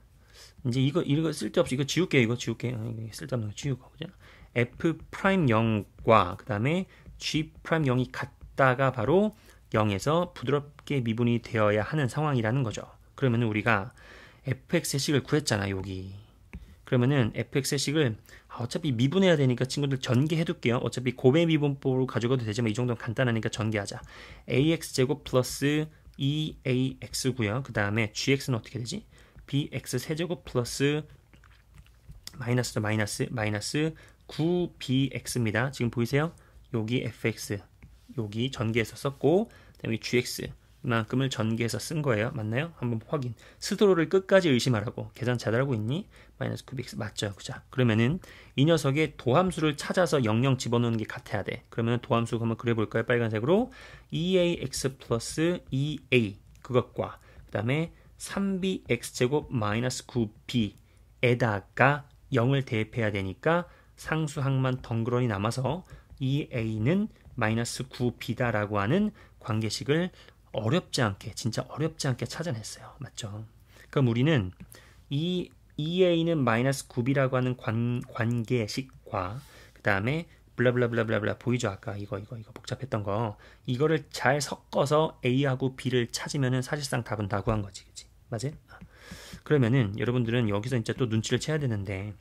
이제 이거 쓸데없이 이거 지울게요. 이거 쓸데없는 거 지우고. 그죠? F 프라임 0과 그 다음에 G 프라임 0이 같다가 바로 0에서 부드럽게 미분이 되어야 하는 상황이라는 거죠. 그러면 우리가 fx의 식을 구했잖아. 여기. 그러면은 fx의 식을 어차피 미분해야 되니까 친구들 전개해둘게요. 어차피 곱의 미분법으로 가져가도 되지만 이 정도는 간단하니까 전개하자. ax제곱 플러스 2ax고요. 그 다음에 gx는 어떻게 되지? bx 세제곱 플러스 마이너스 9bx입니다. 지금 보이세요? 여기 fx 여기 전개해서 썼고 그다음에 gx 이만큼을 전개해서 쓴 거예요. 맞나요? 한번 확인. 스스로를 끝까지 의심하라고. 계산 잘하고 있니? 마이너스 9bx 맞죠? 그죠? 그러면은 이 녀석의 도함수를 찾아서 00 집어넣는 게 같아야 돼. 그러면 도함수 한번 그려볼까요? 빨간색으로 2ax 플러스 2a 그것과 그 다음에 3bx제곱 마이너스 9b에다가 0을 대입해야 되니까 상수항만 덩그러니 남아서 2a는 마이너스 9b다라고 하는 관계식을 어렵지 않게 진짜 어렵지 않게 찾아냈어요. 맞죠? 그럼 우리는 이 2a는 마이너스 9b라고 하는 관계식과 그 다음에 블라블라블라블라 보이죠? 아까 이거 복잡했던 거 이거를 잘 섞어서 a하고 b를 찾으면은 사실상 답은 다 구한 거지. 그치? 맞아요? 그러면은 여러분들은 여기서 진짜 또 눈치를 채야 되는데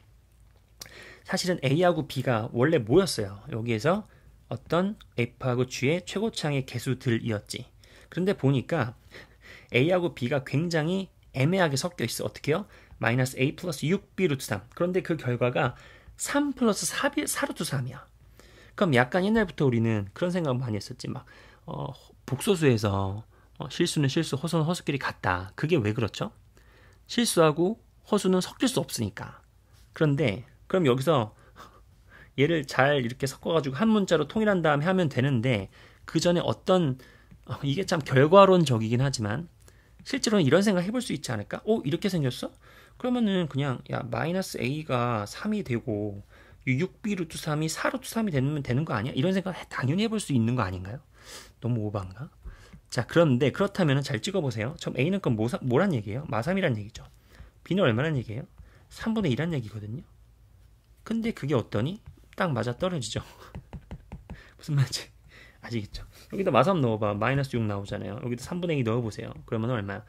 사실은 a하고 b가 원래 뭐였어요? 여기에서 어떤 f하고 g의 최고차항의 개수들이었지. 그런데 보니까 a하고 b가 굉장히 애매하게 섞여 있어. 어떻게 해요? 마이너스 a 플러스 6b 루트 3. 그런데 그 결과가 3 플러스 4 루트 3이야. 그럼 약간 옛날부터 우리는 그런 생각 많이 했었지. 막 복소수에서 실수는 실수, 허수는 허수끼리 같다. 그게 왜 그렇죠? 실수하고 허수는 섞일 수 없으니까. 그런데 그럼 여기서 얘를 잘 이렇게 섞어가지고 한 문자로 통일한 다음에 하면 되는데 그 전에 어떤 이게 참 결과론적이긴 하지만 실제로는 이런 생각 해볼 수 있지 않을까? 이렇게 생겼어? 그러면은 그냥 마이너스 a가 3이 되고 6b 루트 3이 4 루트 3이 되는 거 아니야? 이런 생각 당연히 해볼 수 있는 거 아닌가요? 너무 오반가? 자, 그런데 그렇다면 잘 찍어보세요. 처음 a는 그럼 뭐란 얘기예요? 마3이란 얘기죠. b는 얼마란 얘기예요? 3분의 2란 얘기거든요. 근데 그게 어떠니? 딱 맞아 떨어지죠. 무슨 말인지 아시겠죠? 여기다 마3 넣어봐. 마이너스 6 나오잖아요. 여기다 3분의 2 넣어보세요. 그러면 얼마야?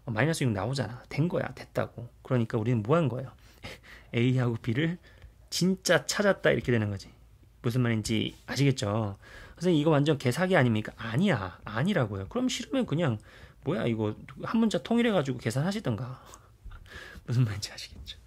마이너스 6 나오잖아. 된 거야. 됐다고. 그러니까 우리는 뭐 한 거예요? A하고 B를 진짜 찾았다 이렇게 되는 거지. 무슨 말인지 아시겠죠? 선생님 이거 완전 개사기 아닙니까? 아니야. 아니라고요. 그럼 싫으면 그냥 뭐야 이거 한 문자 통일해가지고 계산하시던가. 무슨 말인지 아시겠죠?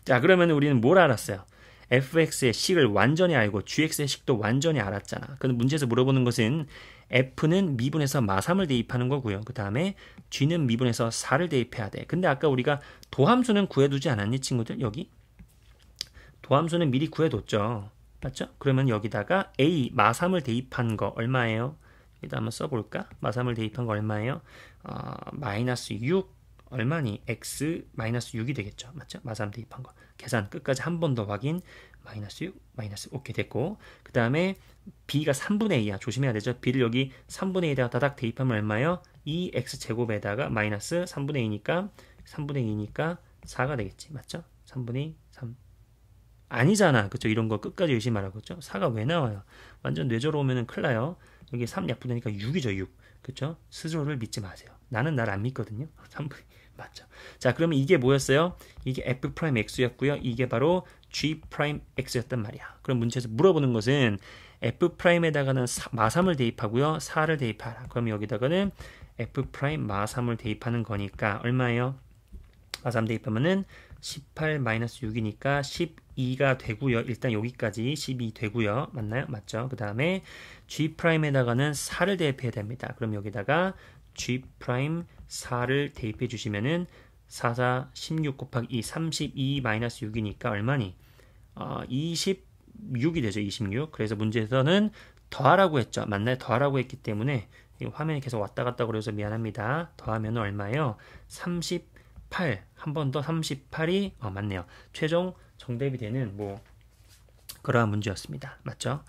자, 그러면 우리는 뭘 알았어요? fx의 식을 완전히 알고 gx의 식도 완전히 알았잖아. 근데 문제에서 물어보는 것은 f는 미분해서 마3을 대입하는 거고요. 그 다음에 g는 미분해서 4를 대입해야 돼. 근데 아까 우리가 도함수는 구해두지 않았니 친구들? 여기 도함수는 미리 구해뒀죠. 맞죠? 그러면 여기다가 a 마3을 대입한 거 얼마예요? 여기다 한번 써볼까? 마3을 대입한 거 얼마예요? 마이너스 6 얼마니? x 마이너스 6이 되겠죠. 맞죠? 마3 대입한 거. 계산 끝까지 한 번 더 확인. 마이너스 6, 마이너스 오케이 됐고 그 다음에 b가 3분의 2야. 조심해야 되죠. b를 여기 3분의 2에다가 다닥 대입하면 얼마요? 2x제곱에다가 마이너스 3분의 2니까 4가 되겠지. 맞죠? 3분의 2, 3 아니잖아. 그쵸? 이런 거 끝까지 의심하라고. 그쵸? 4가 왜 나와요? 완전 뇌저로 오면은 큰일 나요. 여기 3 약분되니까 6이죠. 6. 그쵸? 스스로를 믿지 마세요. 나는 날 안 믿거든요. 3분의 맞죠? 자, 그러면 이게 뭐였어요? 이게 f'x였고요. 이게 바로 g'x였단 말이야. 그럼 문제에서 물어보는 것은 f'에다가는 마3을 대입하고요. 4를 대입하라. 그럼 여기다가는 f' 마3을 대입하는 거니까 얼마예요? 마3 대입하면은 18-6이니까 12가 되고요. 일단 여기까지 12 되고요. 맞나요? 맞죠? 그 다음에 g'에다가는 4를 대입해야 됩니다. 그럼 여기다가 g'4를 대입해 주시면은 4, 16 곱하기 2, 32-6이니까 얼마니? 26이 되죠. 26. 그래서 문제에서는 더하라고 했죠. 맞나요? 더하라고 했기 때문에 화면이 계속 왔다 갔다 그래서 미안합니다. 더하면 얼마예요? 38. 한 번 더 38이 맞네요. 최종 정답이 되는 뭐 그러한 문제였습니다. 맞죠?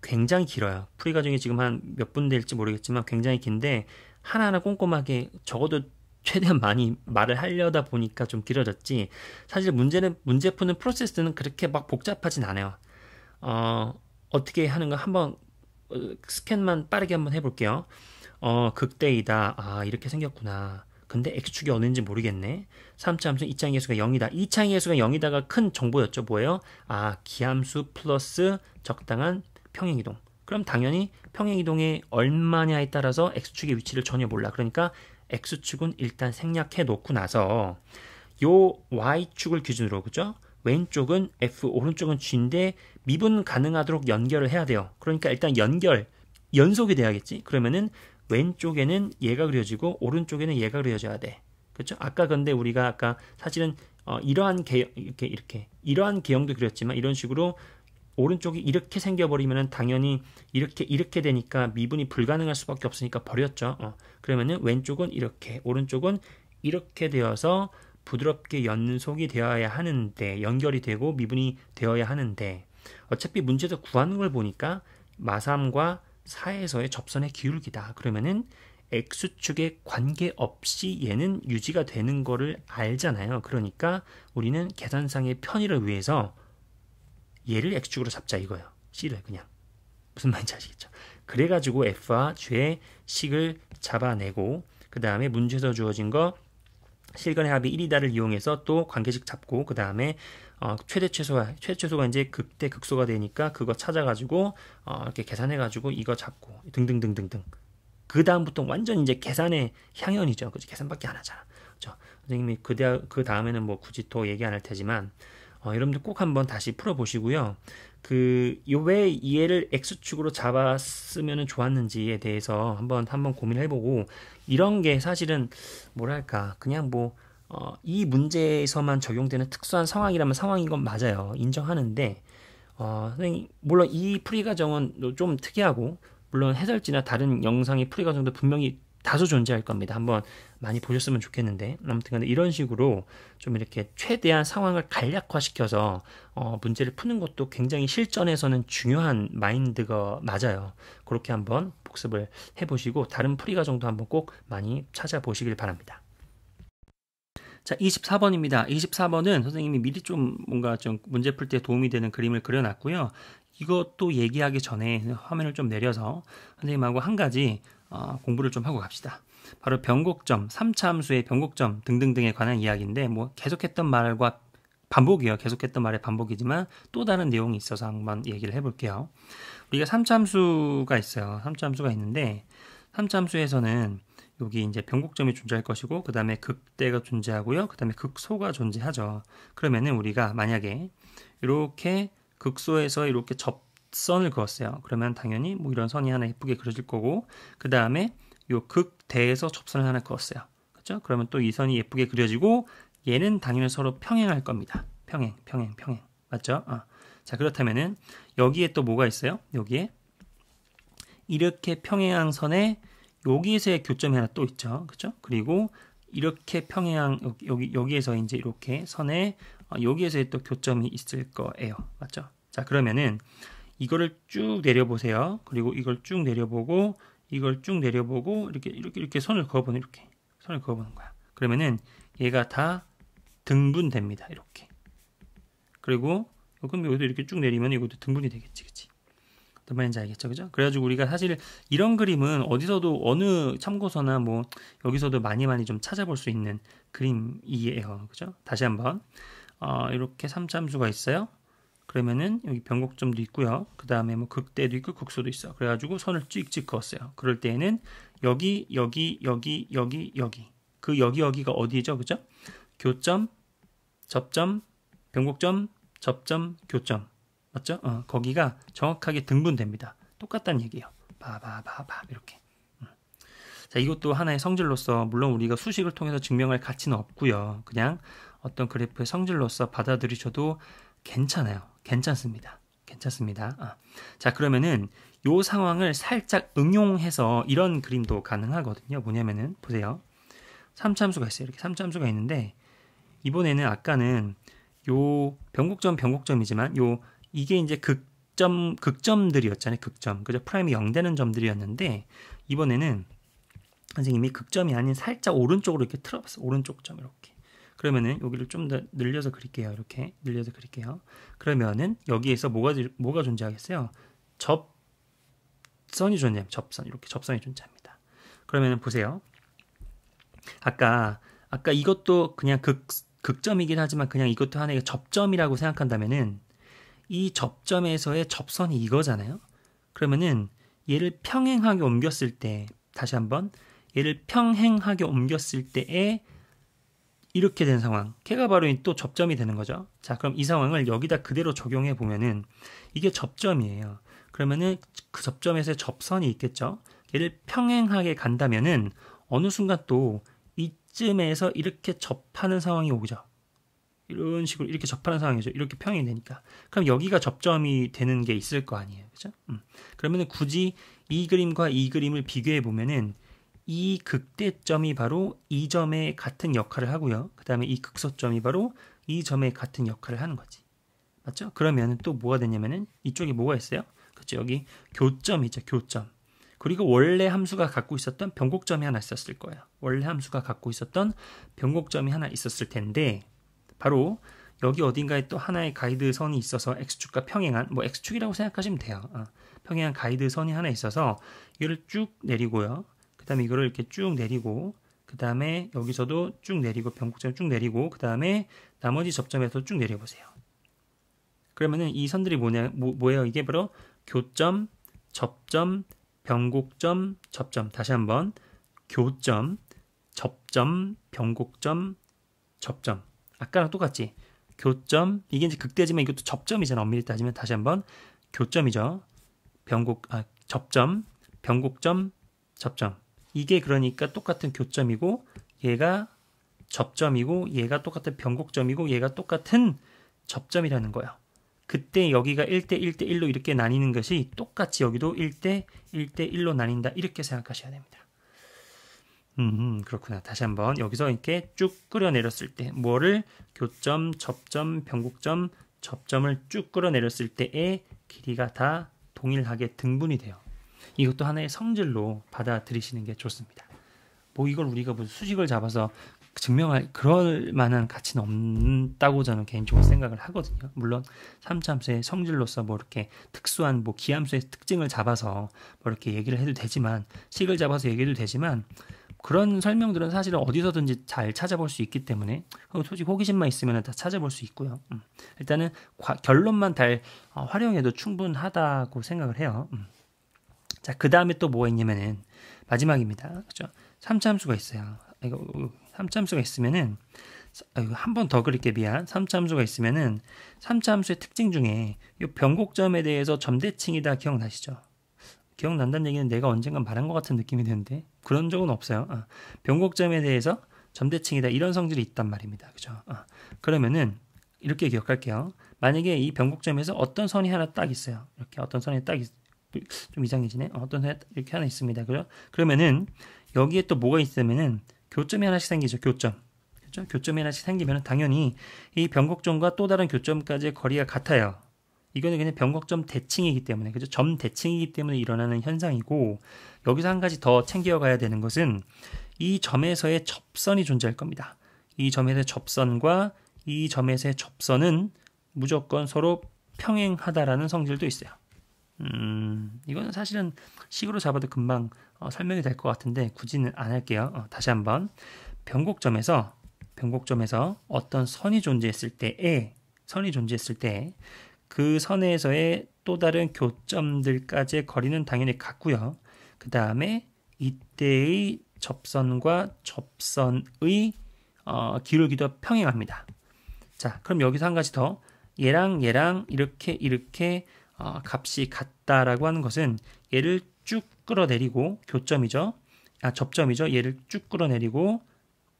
굉장히 길어요. 풀이 과정이 지금 한 몇 분 될지 모르겠지만 굉장히 긴데 하나하나 꼼꼼하게 적어도 최대한 많이 말을 하려다 보니까 좀 길어졌지. 사실 문제 푸는 프로세스는 그렇게 막 복잡하진 않아요. 어떻게 하는가 한번 스캔만 빠르게 한번 해볼게요. 극대이다. 이렇게 생겼구나. 근데 x축이 어딘지 모르겠네. 3차 함수 2차의 계수가 0이다. 2차의 계수가 0이다가 큰 정보였죠. 뭐예요? 기함수 플러스 적당한 평행이동. 그럼 당연히 평행이동이 얼마냐에 따라서 x축의 위치를 전혀 몰라. 그러니까 x축은 일단 생략해 놓고 나서 요 y축을 기준으로 그죠? 왼쪽은 f, 오른쪽은 g인데 미분 가능하도록 연결을 해야 돼요. 그러니까 일단 연속이 돼야겠지. 그러면은 왼쪽에는 얘가 그려지고 오른쪽에는 얘가 그려져야 돼. 그렇죠? 아까 근데 우리가 아까 사실은 이러한 이러한 개형도 그렸지만 이런 식으로 오른쪽이 이렇게 생겨버리면은 당연히 이렇게 되니까 미분이 불가능할 수밖에 없으니까 버렸죠. 그러면은 왼쪽은 이렇게, 오른쪽은 이렇게 되어서 부드럽게 연속이 되어야 하는데 연결이 되고 미분이 되어야 하는데 어차피 문제에서 구하는 걸 보니까 마3과 4에서의 접선의 기울기다. 그러면은 x축에 관계없이 얘는 유지가 되는 거를 알잖아요. 그러니까 우리는 계산상의 편의를 위해서 얘를 x축으로 잡자 이거예요. c를 그냥. 무슨 말인지 아시겠죠? 그래가지고 f와 g의 식을 잡아내고 그 다음에 문제에서 주어진 거 실근의 합이 1이다를 이용해서 또 관계식 잡고 그 다음에 최대 최소가 이제 극대 극소가 되니까 그거 찾아가지고 이렇게 계산해가지고 이거 잡고 등등등등등. 그 다음부터 완전 이제 계산의 향연이죠. 그죠? 계산밖에 안 하잖아. 그죠? 선생님이 그 다음에는 뭐 굳이 더 얘기 안 할 테지만 여러분들 꼭 한번 다시 풀어보시고요. 왜 얘를 x축으로 잡았으면 좋았는지에 대해서 한번 고민해보고 이런 게 사실은 뭐랄까 그냥 이 문제에서만 적용되는 특수한 상황이라면 상황인 건 맞아요. 인정하는데 선생님 물론 이 풀이 과정은 좀 특이하고 물론 해설지나 다른 영상의 풀이 과정도 분명히 다소 존재할 겁니다. 한번 많이 보셨으면 좋겠는데 아무튼 간에 이런 식으로 좀 이렇게 최대한 상황을 간략화시켜서 문제를 푸는 것도 굉장히 실전에서는 중요한 마인드가 맞아요. 그렇게 한번 복습을 해보시고 다른 풀이 과정도 한번 꼭 많이 찾아보시길 바랍니다. 자, 24번입니다. 24번은 선생님이 미리 좀 뭔가 좀 문제 풀 때 도움이 되는 그림을 그려놨고요. 이것도 얘기하기 전에 화면을 좀 내려서 선생님하고 한 가지 공부를 좀 하고 갑시다. 바로 변곡점, 3차 함수의 변곡점 등등등에 관한 이야기인데 계속했던 말과 반복이에요. 계속했던 말의 반복이지만 또 다른 내용이 있어서 한번 얘기를 해볼게요. 우리가 3차 함수가 있어요. 3차 함수가 있는데 3차 함수에서는 여기 이제 변곡점이 존재할 것이고 그 다음에 극대가 존재하고요. 그 다음에 극소가 존재하죠. 그러면은 우리가 만약에 이렇게 극소에서 이렇게 접선을 그었어요. 그러면 당연히 이런 선이 하나 예쁘게 그려질 거고 그 다음에 요 극대에서 접선을 하나 그었어요. 그렇죠? 그러면 또 이 선이 예쁘게 그려지고 얘는 당연히 서로 평행할 겁니다. 평행. 맞죠? 자, 그렇다면은 여기에 또 뭐가 있어요? 여기에 이렇게 평행한 선에 여기에서의 교점이 하나 또 있죠. 그렇죠? 그리고 이렇게 평행한 여기에서 이제 이렇게 선에 여기에서의 또 교점이 있을 거예요. 맞죠? 자, 그러면은 이거를 쭉 내려보세요. 그리고 이걸 쭉 내려보고 이걸 쭉 내려보고 이렇게 선을 그어보는 이렇게 선을 그어보는 거야. 그러면은 얘가 다 등분됩니다. 이렇게. 그리고 그럼 여기도 이렇게 쭉 내리면 이것도 등분이 되겠지, 그치? 어떤 말인지 알겠죠, 그죠? 그래가지고 우리가 사실 이런 그림은 어디서도 어느 참고서나 뭐 여기서도 많이 좀 찾아볼 수 있는 그림이에요, 그죠? 다시 한번 이렇게 3참수가 있어요. 그러면은 여기 변곡점도 있고요. 그 다음에 뭐 극대도 있고 극소도 있어. 그래가지고 선을 찍찍 그었어요. 그럴 때에는 여기 그 여기가 어디죠, 그죠? 교점, 접점, 변곡점, 접점, 교점. 맞죠? 거기가 정확하게 등분됩니다. 똑같다는 얘기예요. 이렇게. 자, 이것도 하나의 성질로서 물론 우리가 수식을 통해서 증명할 가치는 없고요. 그냥 어떤 그래프의 성질로서 받아들이셔도 괜찮습니다. 자, 그러면은 요 상황을 살짝 응용해서 이런 그림도 가능하거든요. 뭐냐면은 보세요. 3참수가 있어요. 이렇게 3참수가 있는데 이번에는 아까는 요 변곡점이지만 이게 이제 극점들이었잖아요. 극점. 그죠? 프라임이 0 되는 점들이었는데 이번에는 선생님이 극점이 아닌 살짝 오른쪽으로 이렇게 틀어봤어요. 오른쪽 점 이렇게. 그러면은 여기를 좀 더 늘려서 그릴게요. 이렇게 늘려서 그릴게요. 그러면은 여기에서 뭐가 존재하겠어요? 접선이 존재합니다. 접선. 이렇게 접선이 존재합니다. 그러면은 보세요. 아까 이것도 그냥 극점이긴 하지만 그냥 이것도 하나의 접점이라고 생각한다면은 이 접점에서의 접선이 이거잖아요. 그러면은 얘를 평행하게 옮겼을 때 다시 한번 얘를 평행하게 옮겼을 때에 이렇게 된 상황. 걔가 바로 또 접점이 되는 거죠. 자, 그럼 이 상황을 여기다 그대로 적용해 보면은 이게 접점이에요. 그러면은 그 접점에서의 접선이 있겠죠. 얘를 평행하게 간다면은 어느 순간 또 이쯤에서 이렇게 접하는 상황이 오죠. 이런 식으로 이렇게 접하는 상황이죠. 이렇게 평행이 되니까. 그럼 여기가 접점이 되는 게 있을 거 아니에요. 그죠? 그러면은 굳이 이 그림과 이 그림을 비교해 보면은 이 극대점이 바로 이 점에 같은 역할을 하고요. 그 다음에 이 극소점이 바로 이 점에 같은 역할을 하는 거지. 맞죠? 그러면 또 뭐가 되냐면은 이쪽에 뭐가 있어요? 그렇죠? 여기 교점이죠. 교점. 그리고 원래 함수가 갖고 있었던 변곡점이 하나 있었을 거예요. 원래 함수가 갖고 있었던 변곡점이 하나 있었을 텐데 바로 여기 어딘가에 또 하나의 가이드선이 있어서 x축과 평행한 뭐 x축이라고 생각하시면 돼요. 평행한 가이드선이 하나 있어서 이거를 쭉 내리고요. 그 다음에 이거를 이렇게 쭉 내리고 그 다음에 여기서도 쭉 내리고 변곡점 쭉 내리고 그 다음에 나머지 접점에서 쭉 내려보세요. 그러면은 이 선들이 뭐예요? 이게 바로 교점, 접점, 변곡점, 접점. 다시 한번 교점, 접점, 변곡점, 접점. 아까랑 똑같지? 교점, 이게 이제 극대지만 이것도 접점이잖아. 엄밀히 따지면 다시 한번 교점이죠. 접점, 변곡점, 접점. 이게 그러니까 똑같은 교점이고 얘가 접점이고 얘가 똑같은 변곡점이고 얘가 똑같은 접점이라는 거예요. 그때 여기가 1대 1대 1로 이렇게 나뉘는 것이 똑같이 여기도 1대 1대 1로 나뉜다. 이렇게 생각하셔야 됩니다. 그렇구나. 다시 한번 여기서 이렇게 쭉 끌어내렸을 때 뭐를 교점, 접점, 변곡점, 접점을 쭉 끌어내렸을 때의 길이가 다 동일하게 등분이 돼요. 이것도 하나의 성질로 받아들이시는 게 좋습니다. 뭐 이걸 우리가 무슨 수식을 잡아서 증명할 그럴 만한 가치는 없다고 저는 개인적으로 생각을 하거든요. 물론 3참수의 성질로서 뭐 이렇게 특수한 뭐 기함수의 특징을 잡아서 뭐 이렇게 얘기를 해도 되지만 식을 잡아서 얘기해도 되지만 그런 설명들은 사실은 어디서든지 잘 찾아볼 수 있기 때문에 솔직히 호기심만 있으면 다 찾아볼 수 있고요. 일단은 결론만 잘 활용해도 충분하다고 생각을 해요. 자, 그 다음에 또 뭐가 있냐면은 마지막입니다. 그렇죠? 3참수가 있어요. 이거 3참수가 있으면은 한 번 더 그릴게 미안. 3참수가 있으면은 3참수의 특징 중에 이 변곡점에 대해서 점대칭이다 기억나시죠? 기억난다는 얘기는 내가 언젠간 말한 것 같은 느낌이 드는데 그런 적은 없어요. 변곡점에 대해서 점대칭이다 이런 성질이 있단 말입니다. 그죠? 그러면은 이렇게 기억할게요. 만약에 이 변곡점에서 어떤 선이 하나 딱 있어요. 이렇게 어떤 선이 딱 좀 이상해지네. 어떤 선이 이렇게 하나 있습니다. 그죠? 그러면은 여기에 또 뭐가 있으면은 교점이 하나씩 생기죠. 교점. 그렇죠? 교점이 하나씩 생기면 당연히 이 변곡점과 또 다른 교점까지의 거리가 같아요. 이거는 그냥 변곡점 대칭이기 때문에, 그죠? 점 대칭이기 때문에 일어나는 현상이고, 여기서 한 가지 더 챙겨가야 되는 것은 이 점에서의 접선이 존재할 겁니다. 이 점에서의 접선과 이 점에서의 접선은 무조건 서로 평행하다라는 성질도 있어요. 이거는 사실은 식으로 잡아도 금방 설명이 될 것 같은데 굳이는 안 할게요. 다시 한번 변곡점에서 어떤 선이 존재했을 때에 그 선에서의 또 다른 교점들까지의 거리는 당연히 같고요. 그 다음에 이때의 접선과 접선의 기울기도 평행합니다. 자, 그럼 여기서 한 가지 더, 얘랑 이렇게 값이 같다라고 하는 것은 얘를 쭉 끌어내리고 접점이죠. 얘를 쭉 끌어내리고,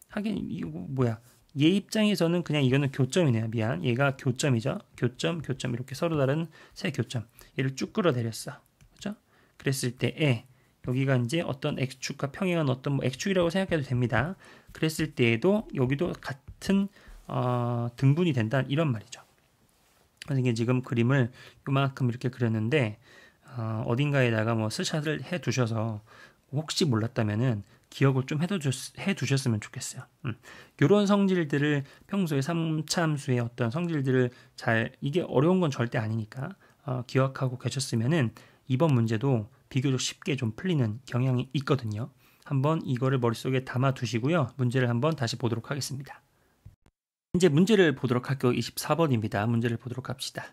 하긴 이거 뭐야? 얘 입장에서는 그냥 이거는 교점이네요. 미안. 얘가 교점이죠. 교점 이렇게 서로 다른 세 교점. 얘를 쭉 끌어내렸어. 그렇죠? 그랬을 때에 여기가 이제 어떤 x축과 평행한 어떤 x축이라고 생각해도 됩니다. 그랬을 때에도 여기도 같은 등분이 된다 이런 말이죠. 선생님이 지금 그림을 요만큼 이렇게 그렸는데 어딘가에다가 뭐 스샷을 해 두셔서 혹시 몰랐다면은 기억을 좀 해두셨으면 좋겠어요. 이런 성질들을 평소에 3차함수의 어떤 성질들을 이게 어려운 건 절대 아니니까 기억하고 계셨으면은 이번 문제도 비교적 쉽게 좀 풀리는 경향이 있거든요. 한번 이거를 머릿속에 담아 두시고요. 문제를 한번 다시 보도록 하겠습니다. 이제 문제를 보도록 할게요. 24번입니다. 문제를 보도록 합시다.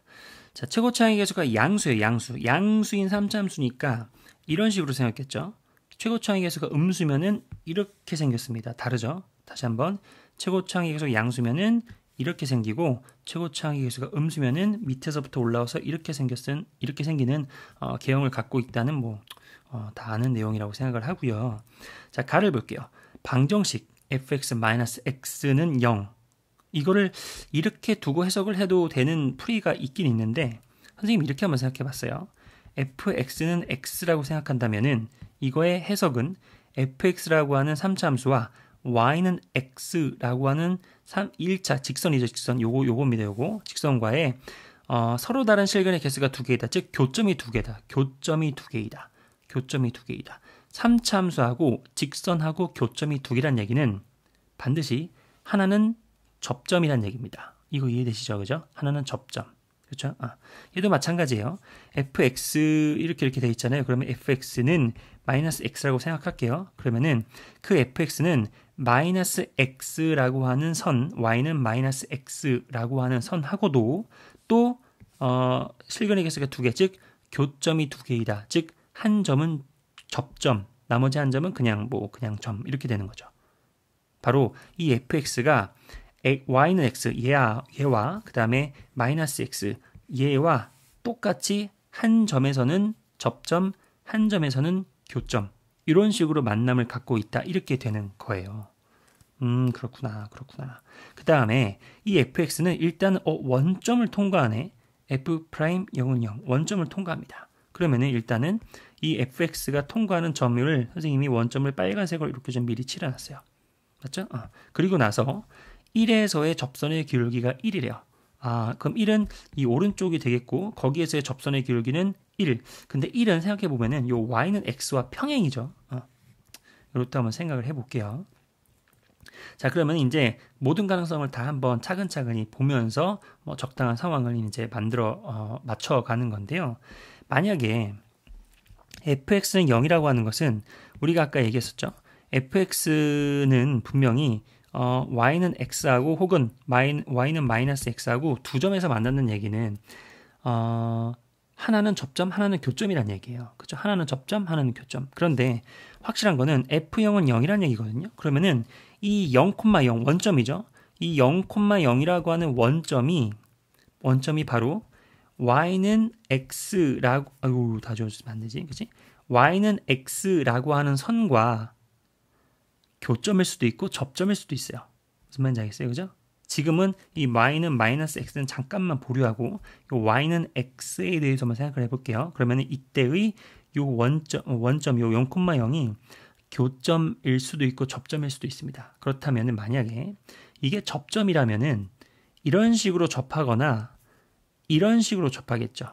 자, 최고차항의 계수가 양수예요. 양수인 3차함수니까 이런 식으로 생겼겠죠. 최고차항의 계수가 음수면은 이렇게 생겼습니다. 다르죠? 다시 한번 최고차항의 계수가 양수면은 이렇게 생기고 최고차항의 계수가 음수면은 밑에서부터 올라와서 이렇게 생기는 개형을 갖고 있다는 다 아는 내용이라고 생각을 하고요. 자, 가를 볼게요. 방정식 fx-x는 0. 이거를 이렇게 두고 해석을 해도 되는 풀이가 있긴 있는데 선생님이 이렇게 한번 생각해 봤어요. fx는 x라고 생각한다면은 이거의 해석은 fx라고 하는 3차 함수와 y는 x라고 하는 1차 직선이죠. 직선 요겁니다. 요거 직선과의 서로 다른 실근의 개수가 두 개이다. 즉 교점이 두 개다. 교점이 두 개이다. 3차 함수하고 직선하고 교점이 두 개란 얘기는 반드시 하나는 접점이란 얘기입니다. 이거 이해되시죠? 그죠? 하나는 접점. 그렇죠? 얘도 마찬가지예요. fx 이렇게 돼 있잖아요. 그러면 fx는 마이너스 x라고 생각할게요. 그러면은 그 fx는 마이너스 x라고 하는 선, y는 마이너스 x라고 하는 선하고도 또 실근의 개수가 두 개, 즉 교점이 두 개이다. 즉 한 점은 접점, 나머지 한 점은 그냥 점 이렇게 되는 거죠. 바로 이 fx가 y는 x, 얘와 그 다음에 마이너스 x, 얘와 똑같이 한 점에서는 접점, 한 점에서는 교점 이런 식으로 만남을 갖고 있다 이렇게 되는 거예요. 그렇구나. 그 다음에 이 fx는 일단 원점을 통과하네. f'0은 0, 원점을 통과합니다. 그러면은 일단은 이 fx가 통과하는 점을 선생님이 원점을 빨간색으로 이렇게 좀 미리 칠해놨어요. 맞죠? 그리고 나서 1에서의 접선의 기울기가 1이래요. 그럼 1은 이 오른쪽이 되겠고 거기에서의 접선의 기울기는 1. 근데 1은 생각해보면은 요 y는 x와 평행이죠. 이렇게 한번 생각을 해볼게요. 자, 그러면 이제 모든 가능성을 다 한번 차근차근히 보면서 적당한 상황을 이제 맞춰가는 건데요. 만약에 fx는 0이라고 하는 것은 우리가 아까 얘기했었죠. fx는 분명히 y는 x하고 혹은 y는 마이너스 x하고 두 점에서 만났는 얘기는 하나는 접점, 하나는 교점이란 얘기예요. 그렇죠? 하나는 접점, 하나는 교점. 그런데 확실한 거는 f0은 0이란 얘기거든요. 그러면은 이 0,0 원점이죠. 이 0,0이라고 하는 원점이 바로 y는 x라고 다 지워주면 안 되지, 그렇지? y는 x라고 하는 선과 교점일 수도 있고 접점일 수도 있어요. 무슨 말인지 알겠어요? 그죠? 지금은 이 y는 마이너스 x는 잠깐만 보류하고 이 y는 x에 대해서만 생각을 해볼게요. 그러면 이때의 요 원점 요 0,0이 교점일 수도 있고 접점일 수도 있습니다. 그렇다면 만약에 이게 접점이라면은 이런 식으로 접하거나 이런 식으로 접하겠죠.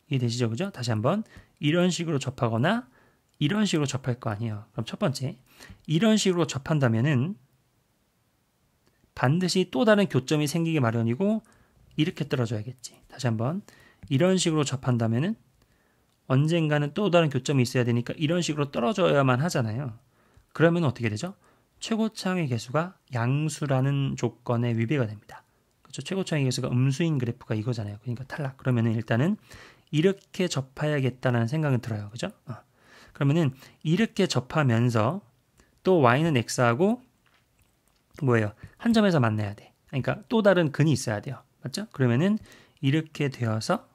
이해되시죠? 그죠? 다시 한번 이런 식으로 접하거나 이런 식으로 접할 거 아니에요. 그럼 첫 번째, 이런 식으로 접한다면은 반드시 또 다른 교점이 생기기 마련이고 이렇게 떨어져야겠지. 다시 한번 이런 식으로 접한다면은 언젠가는 또 다른 교점이 있어야 되니까 이런 식으로 떨어져야만 하잖아요. 그러면 어떻게 되죠? 최고차항의 개수가 양수라는 조건에 위배가 됩니다. 그렇죠? 최고차항의 개수가 음수인 그래프가 이거잖아요. 그러니까 탈락. 그러면은 일단은 이렇게 접해야겠다는 생각은 들어요. 그죠? 그러면은 이렇게 접하면서 또 y는 x하고 뭐예요? 한 점에서 만나야 돼. 그러니까 또 다른 근이 있어야 돼요. 맞죠? 그러면은 이렇게 되어서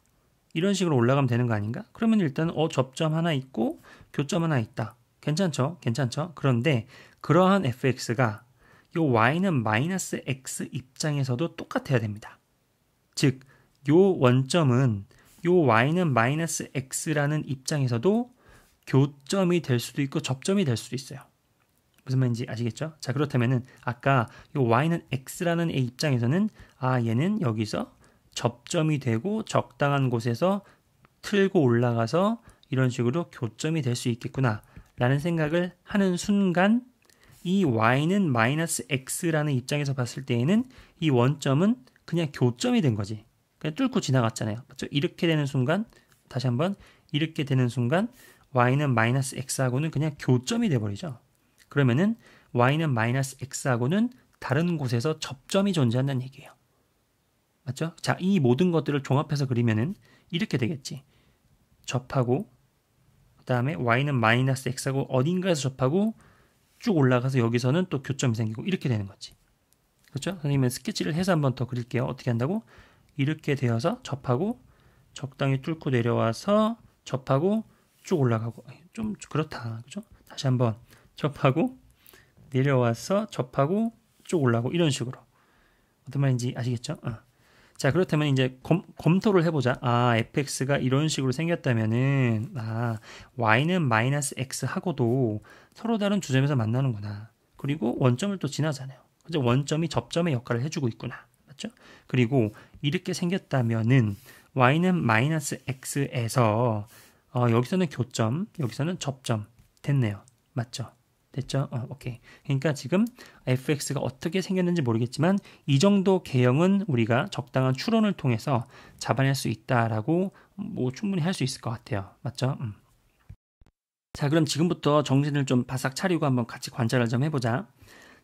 이런 식으로 올라가면 되는 거 아닌가? 그러면 일단 접점 하나 있고 교점 하나 있다. 괜찮죠? 괜찮죠? 그런데 그러한 fx가 요 y는 마이너스 x 입장에서도 똑같아야 됩니다. 즉, 요 원점은 요 y는 마이너스 x라는 입장에서도 교점이 될 수도 있고 접점이 될 수도 있어요. 무슨 말인지 아시겠죠? 자, 그렇다면은 아까 요 y는 x라는 애 입장에서는 얘는 여기서 접점이 되고 적당한 곳에서 틀고 올라가서 이런 식으로 교점이 될 수 있겠구나 라는 생각을 하는 순간 이 y는 마이너스 x라는 입장에서 봤을 때에는 이 원점은 그냥 교점이 된 거지. 그냥 뚫고 지나갔잖아요. 맞죠? 이렇게 되는 순간 다시 한번 이렇게 되는 순간 y는 마이너스 x하고는 그냥 교점이 돼버리죠. 그러면은 y는 마이너스 x하고는 다른 곳에서 접점이 존재한다는 얘기예요. 맞죠? 자, 이 모든 것들을 종합해서 그리면은 이렇게 되겠지. 접하고 그 다음에 y는 마이너스 x하고 어딘가에서 접하고 쭉 올라가서 여기서는 또 교점이 생기고 이렇게 되는 거지. 그렇죠? 선생님은 스케치를 해서 한번 더 그릴게요. 어떻게 한다고? 이렇게 되어서 접하고 적당히 뚫고 내려와서 접하고 쭉 올라가고 좀 그렇다. 그죠? 다시 한번 접하고 내려와서 접하고 쭉 올라가고 이런 식으로. 어떤 말인지 아시겠죠? 자, 그렇다면 이제 검토를 해보자. fx가 이런 식으로 생겼다면은 y는 마이너스 x하고도 서로 다른 두 점에서 만나는구나. 그리고 원점을 또 지나잖아요. 그죠? 원점이 접점의 역할을 해주고 있구나. 맞죠? 그리고 이렇게 생겼다면은 y는 마이너스 x에서 여기서는 교점, 여기서는 접점 됐네요. 맞죠? 됐죠? 오케이. 그러니까 지금 fx가 어떻게 생겼는지 모르겠지만 이 정도 개형은 우리가 적당한 추론을 통해서 잡아낼 수 있다라고 뭐 충분히 할 수 있을 것 같아요. 맞죠? 자, 그럼 지금부터 정신을 좀 바싹 차리고 한번 같이 관찰을 좀 해보자.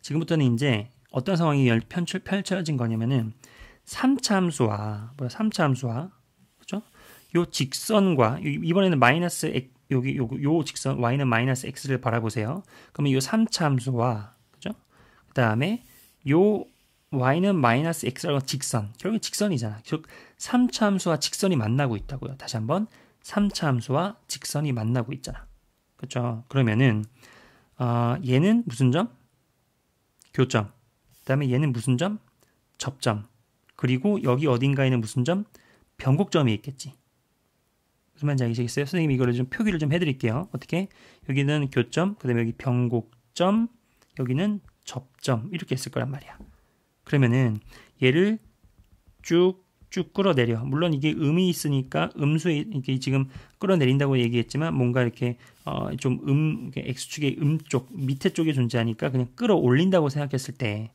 지금부터는 이제 어떤 상황이 펼쳐진 거냐면은 3차 함수와 그죠? 요 직선과 이번에는 마이너스 여기 요 직선 y는 마이너스 x를 바라보세요. 그러면 요 3차 함수와 그죠? 그다음에 요 y는 마이너스 x라고 직선. 결국 직선이잖아. 즉 3차 함수와 직선이 만나고 있다고요. 다시 한번 3차 함수와 직선이 만나고 있잖아. 그렇죠? 그러면은 얘는 무슨 점? 교점. 그다음에 얘는 무슨 점? 접점. 그리고 여기 어딘가에는 무슨 점? 변곡점이 있겠지. 무슨 말인지 아시겠어요? 선생님이 이거를 좀 표기를 좀 해드릴게요. 어떻게? 여기는 교점, 그 다음에 여기 변곡점, 여기는 접점 이렇게 했을 거란 말이야. 그러면은 얘를 쭉쭉 끌어내려. 물론 이게 음이 있으니까 음수에 이렇게 지금 끌어내린다고 얘기했지만 뭔가 이렇게 좀 x축의 쪽 밑에 쪽에 존재하니까 그냥 끌어올린다고 생각했을 때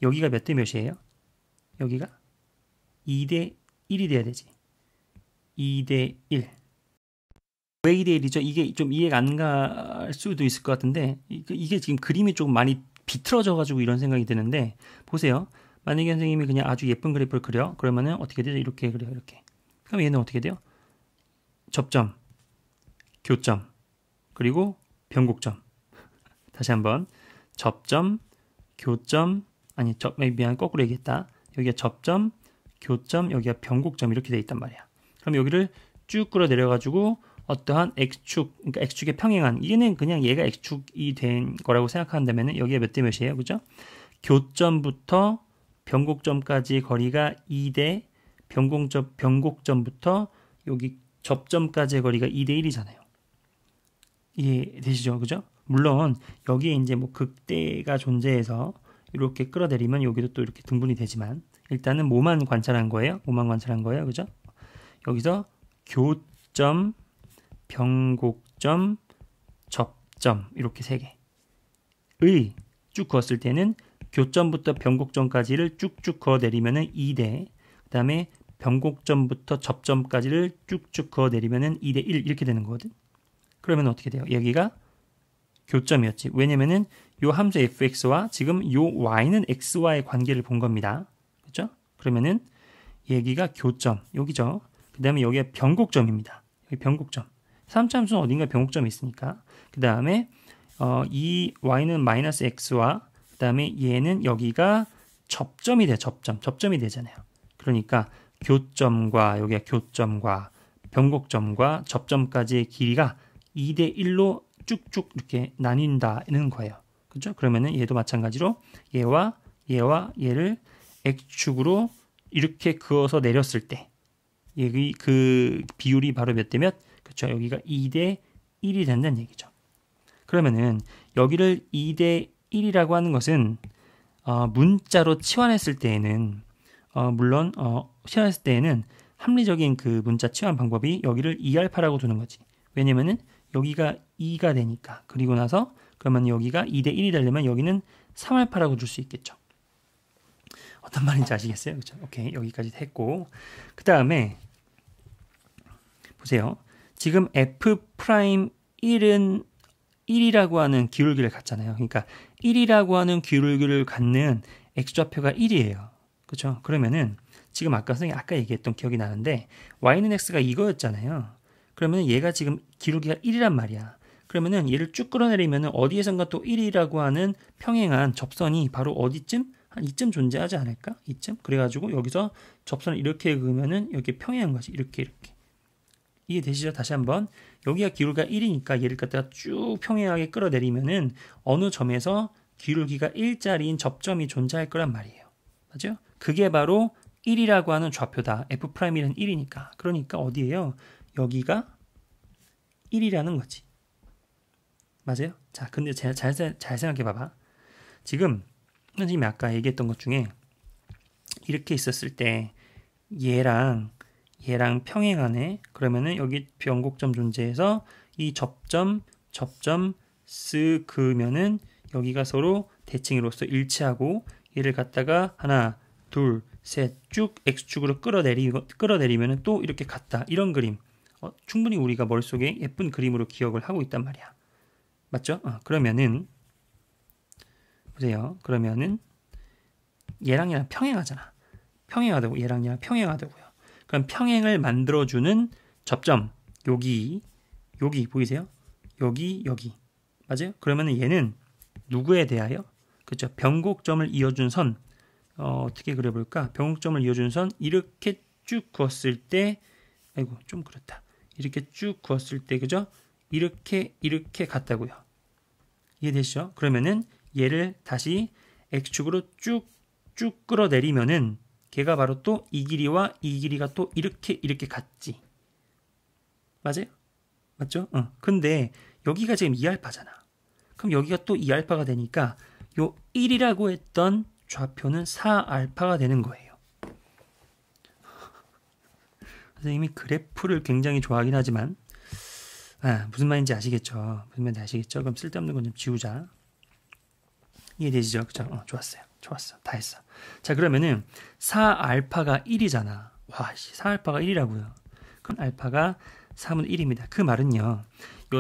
여기가 몇 대 몇이에요? 여기가 2대 1이 돼야 되지. 2대 1. 왜 2대 1이죠? 이게 좀 이해가 안 갈 수도 있을 것 같은데 이게 지금 그림이 조금 많이 비틀어져 가지고 이런 생각이 드는데 보세요. 만약에 선생님이 그냥 아주 예쁜 그래프를 그려. 그러면은 어떻게 되죠? 이렇게 그려. 이렇게. 그럼 얘는 어떻게 돼요? 접점, 교점, 그리고 변곡점. 다시 한번 접점, 교점, 미안 거꾸로 얘기했다. 여기가 접점, 교점, 여기가 변곡점 이렇게 돼 있단 말이야. 그럼 여기를 쭉 끌어내려가지고 어떠한 x축, 그러니까 x축의 평행한 얘는 그냥 얘가 x축이 된 거라고 생각한다면 여기가 몇 대 몇이에요, 그죠? 교점부터 변곡점까지 거리가 2대 변곡점부터 여기 접점까지의 거리가 2대 1이잖아요. 이해되시죠? 그죠? 물론 여기에 이제 뭐 극대가 존재해서 이렇게 끌어내리면 여기도 또 이렇게 등분이 되지만 일단은 뭐만 관찰한 거예요? 뭐만 관찰한 거예요? 그죠? 여기서 교점, 변곡점, 접점 이렇게 세 개의 쭉 그었을 때는 교점부터 변곡점까지를 쭉쭉 그어내리면은 2대, 그 다음에 변곡점부터 접점까지를 쭉쭉 그어내리면은 2대 1 이렇게 되는 거거든. 그러면 어떻게 돼요? 여기가 교점이었지. 왜냐면은 요 함수 fx와 지금 요 y는 x와의 관계를 본 겁니다. 그렇죠? 그러면은 여기가 교점, 여기죠. 그 다음에 여기가 변곡점입니다. 여기 변곡점. 3차 함수는 어딘가 변곡점이 있으니까. 그 다음에 이 y는 마이너스 x와 그 다음에 얘는 여기가 접점이 돼. 접점이 되잖아요. 그러니까 교점과 여기가 교점과 변곡점과 접점까지의 길이가 2대 1로 쭉쭉 이렇게 나뉜다는 거예요. 그렇죠? 그러면은 얘도 마찬가지로 얘와 얘를 x축으로 이렇게 그어서 내렸을 때 여기 그 비율이 바로 몇 대 몇? 그렇죠? 여기가 2대 1이 된다는 얘기죠. 그러면은 여기를 2대 1이라고 하는 것은 문자로 치환했을 때에는 물론 치환했을 때에는 합리적인 그 문자 치환 방법이 여기를 2알파라고 두는 거지. 왜냐면은 여기가 2가 되니까. 그리고 나서 그러면 여기가 2대 1이 되려면 여기는 3알파라고 줄 수 있겠죠. 어떤 말인지 아시겠어요? 그렇죠? 오케이. 여기까지 했고. 그다음에 보세요. 지금 F'1은 1이라고 하는 기울기를 갖잖아요. 그러니까 1이라고 하는 기울기를 갖는 x좌표가 1이에요. 그렇죠? 그러면은 지금 아까 선생님이 아까 얘기했던 기억이 나는데 y는 x가 이거였잖아요. 그러면 얘가 지금 기울기가 1이란 말이야. 그러면은 얘를 쭉 끌어내리면은 어디에선가 또 1이라고 하는 평행한 접선이 바로 어디쯤? 한 이쯤 존재하지 않을까? 이쯤? 그래가지고 여기서 접선을 이렇게 그으면은 여기 평행한 거지. 이렇게. 이해되시죠? 다시 한번. 여기가 기울기가 1이니까 얘를 갖다가 쭉 평행하게 끌어내리면은 어느 점에서 기울기가 1짜리인 접점이 존재할 거란 말이에요. 맞죠? 그게 바로 1이라고 하는 좌표다. F'1은 1이니까. 그러니까 어디예요? 여기가 1이라는 거지. 맞아요? 자, 근데 잘 생각해 봐봐. 지금 선생님이 아까 얘기했던 것 중에 이렇게 있었을 때 얘랑 평행하네. 그러면은 여기 변곡점 존재해서 이 접점 쓱 그으면은 여기가 서로 대칭으로서 일치하고 얘를 갖다가 하나, 둘, 셋 쭉 x축으로 끌어내리면은 또 이렇게 같다. 이런 그림. 충분히 우리가 머릿속에 예쁜 그림으로 기억을 하고 있단 말이야. 맞죠? 그러면은 보세요. 그러면은 얘랑 평행하잖아. 평행하다고 얘랑 평행하다고요. 그럼 평행을 만들어주는 접점 여기 보이세요? 여기 맞아요? 그러면은 얘는 누구에 대하여? 그렇죠? 변곡점을 이어준 선 어떻게 그려볼까? 변곡점을 이어준 선 이렇게 쭉 그었을 때 아이고 좀 그렇다. 이렇게 쭉 그었을 때 그죠? 이렇게 같다고요. 이해되시죠? 그러면은 얘를 다시 x축으로 쭉 끌어내리면은 걔가 바로 또 이 길이와 이 길이가 또 이렇게 같지. 맞아요? 맞죠? 근데 여기가 지금 2알파잖아. 그럼 여기가 또 2알파가 되니까 요 1이라고 했던 좌표는 4알파가 되는 거예요. 선생님이 그래프를 굉장히 좋아하긴 하지만 무슨 말인지 아시겠죠? 그럼 쓸데없는 건 좀 지우자. 이해되시죠? 그죠? 좋았어요. 좋았어. 다 했어. 자, 그러면은 4알파가 1이잖아. 와, 4알파가 1이라고요. 그럼 알파가 3은 1입니다. 그 말은요. 요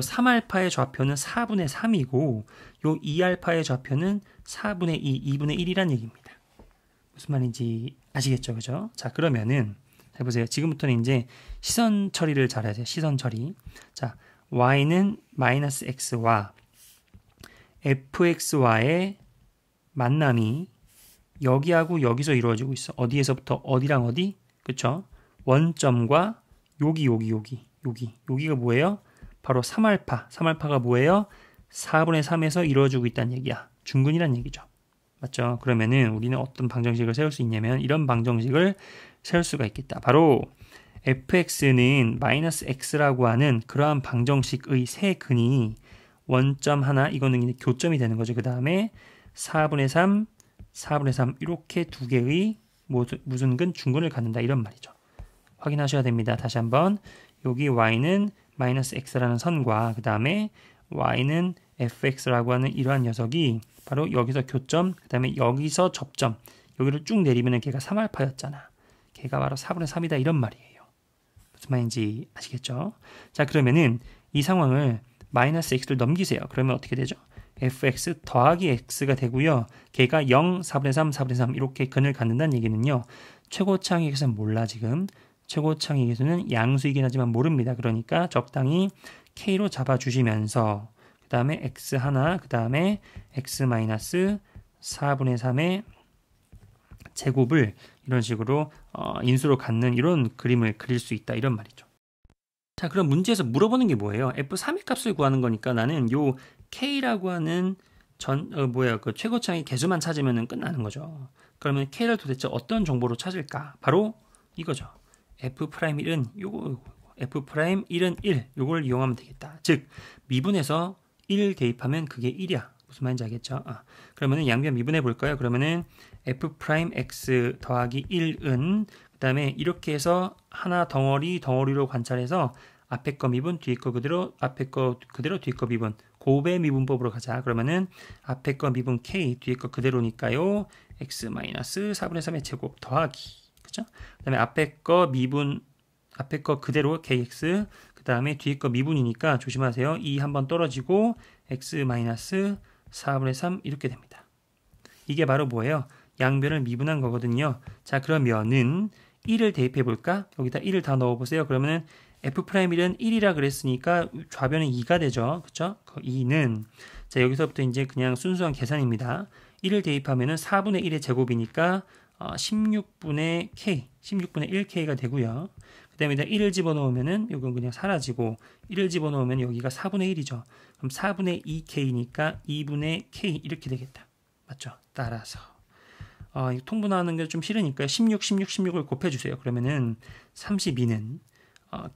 3알파의 좌표는 4분의 3이고 요 2알파의 좌표는 4분의 2, 2분의 1이란 얘기입니다. 무슨 말인지 아시겠죠? 그죠? 자, 그러면은 해보세요. 지금부터는 이제 시선 처리를 잘해야 돼요. 시선 처리. 자, y는 마이너스 x와 fx와의 만남이 여기하고 여기서 이루어지고 있어. 어디에서부터 어디랑 어디? 그쵸? 원점과 여기가 뭐예요? 바로 3알파. 3알파가 뭐예요? 4분의 3에서 이루어지고 있다는 얘기야. 중근이란 얘기죠. 맞죠? 그러면은 우리는 어떤 방정식을 세울 수 있냐면 이런 방정식을 세울 수가 있겠다. 바로 fx는 마이너스 x라고 하는 그러한 방정식의 세 근이 원점 하나, 이거는 이제 교점이 되는 거죠. 그 다음에 4분의 3, 4분의 3 이렇게 두 개의 무슨 근 중근을 갖는다 이런 말이죠. 확인하셔야 됩니다. 다시 한번 여기 y는 마이너스 x라는 선과 그 다음에 y는 fx라고 하는 이러한 녀석이 바로 여기서 교점, 그 다음에 여기서 접점, 여기를 쭉 내리면 걔가 3알파였잖아. 걔가 바로 4분의 3이다 이런 말이에요. 무슨 말인지 아시겠죠? 자, 그러면은 이 상황을 마이너스 x를 넘기세요. 그러면 어떻게 되죠? fx 더하기 x가 되고요. 걔가 0, 4분의 3, 4분의 3 이렇게 근을 갖는다는 얘기는요. 최고차항의 계수는 몰라 지금. 최고차항의 계수는 양수이긴 하지만 모릅니다. 그러니까 적당히 k로 잡아주시면서 그 다음에 x 하나, 그 다음에 x 마이너스 4분의 3의 제곱을 이런 식으로 인수로 갖는 이런 그림을 그릴 수 있다 이런 말이죠. 자, 그럼 문제에서 물어보는 게 뭐예요? f3의 값을 구하는 거니까 나는 요 k라고 하는 그 최고차항의 개수만 찾으면 끝나는 거죠. 그러면 k를 도대체 어떤 정보로 찾을까? 바로 이거죠. f'1은 요거 f'1은 1 요걸 이용하면 되겠다. 즉 미분에서 1 대입하면 그게 1이야. 무슨 말인지 알겠죠? 그러면은 양변 미분해 볼까요? 그러면은 f'x 더하기 1은 그 다음에 이렇게 해서 하나 덩어리로 관찰해서 앞에 거 미분, 뒤에 거 그대로, 앞에 거 그대로, 뒤에 거 미분. 곱의 미분법으로 가자. 그러면은 앞에 거 미분 k, 뒤에 거 그대로니까요. x 마이너스 4분의 3의 제곱 더하기. 그죠? 그 다음에 앞에 거 미분, 앞에 거 그대로 kx, 그 다음에 뒤에 거 미분이니까 조심하세요. 2 한번 떨어지고 x 마이너스 4분의 3 이렇게 됩니다. 이게 바로 뭐예요? 양변을 미분한 거거든요. 자, 그러면은 1을 대입해 볼까? 여기다 1을 다 넣어 보세요. 그러면은 f'1은 1이라 그랬으니까 좌변은 2가 되죠. 그쵸? 2는 자, 여기서부터 이제 그냥 순수한 계산입니다. 1을 대입하면은 4분의 1의 제곱이니까 16분의 k, 16분의 1k가 되고요. 그 다음에 1을 집어넣으면은 이건 그냥 사라지고 1을 집어넣으면 여기가 4분의 1이죠. 그럼 4분의 2k니까 2분의 k 이렇게 되겠다. 맞죠? 따라서 통분하는 게 좀 싫으니까 16을 곱해주세요. 그러면은 32는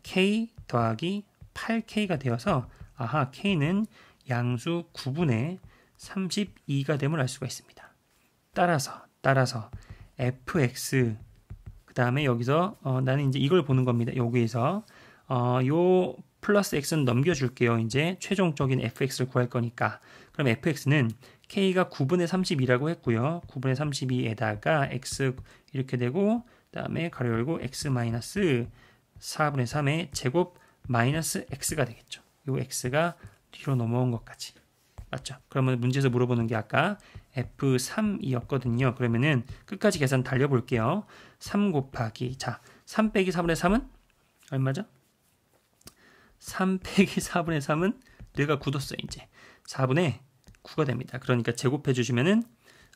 k 더하기 8k가 되어서 k는 양수 9분의 32가 됨을 알 수가 있습니다. 따라서 fx 그 다음에 여기서 나는 이제 이걸 보는 겁니다. 여기에서 요 플러스 x는 넘겨줄게요. 이제 최종적인 fx를 구할 거니까. 그럼 fx는 k가 9분의 32라고 했고요. 9분의 32에다가 x 이렇게 되고 그 다음에 가로 열고 x 마이너스 4분의 3의 제곱 마이너스 x가 되겠죠. 요 x가 뒤로 넘어온 것까지. 맞죠? 그러면 문제에서 물어보는 게 아까 F3이었거든요. 그러면은 끝까지 계산 달려볼게요. 3 곱하기, 자, 3 빼기 4분의 3은 얼마죠? 3 빼기 4분의 3은 뇌가 굳었어요, 이제. 4분의 9가 됩니다. 그러니까 제곱해 주시면은,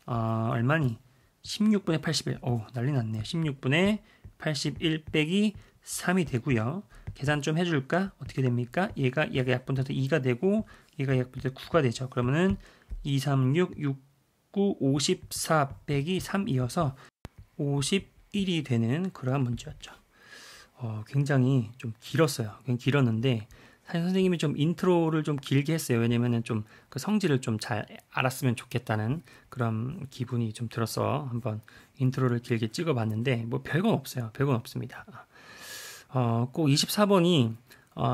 얼마니? 16분의 81. 난리 났네요. 16분의 81 빼기 3이 되고요. 계산 좀 해줄까? 어떻게 됩니까? 얘가 약분돼서 2가 되고 얘가 약분돼서 9가 되죠. 그러면은 2, 3, 6, 9, 54 빼기 3이어서 51이 되는 그러한 문제였죠. 굉장히 좀 길었어요. 굉장히 길었는데 사실 선생님이 좀 인트로를 좀 길게 했어요. 왜냐면은 좀 그 성질을 좀 잘 알았으면 좋겠다는 그런 기분이 좀 들어서 한번 인트로를 길게 찍어봤는데 뭐 별건 없어요. 별건 없습니다. 꼭 24번이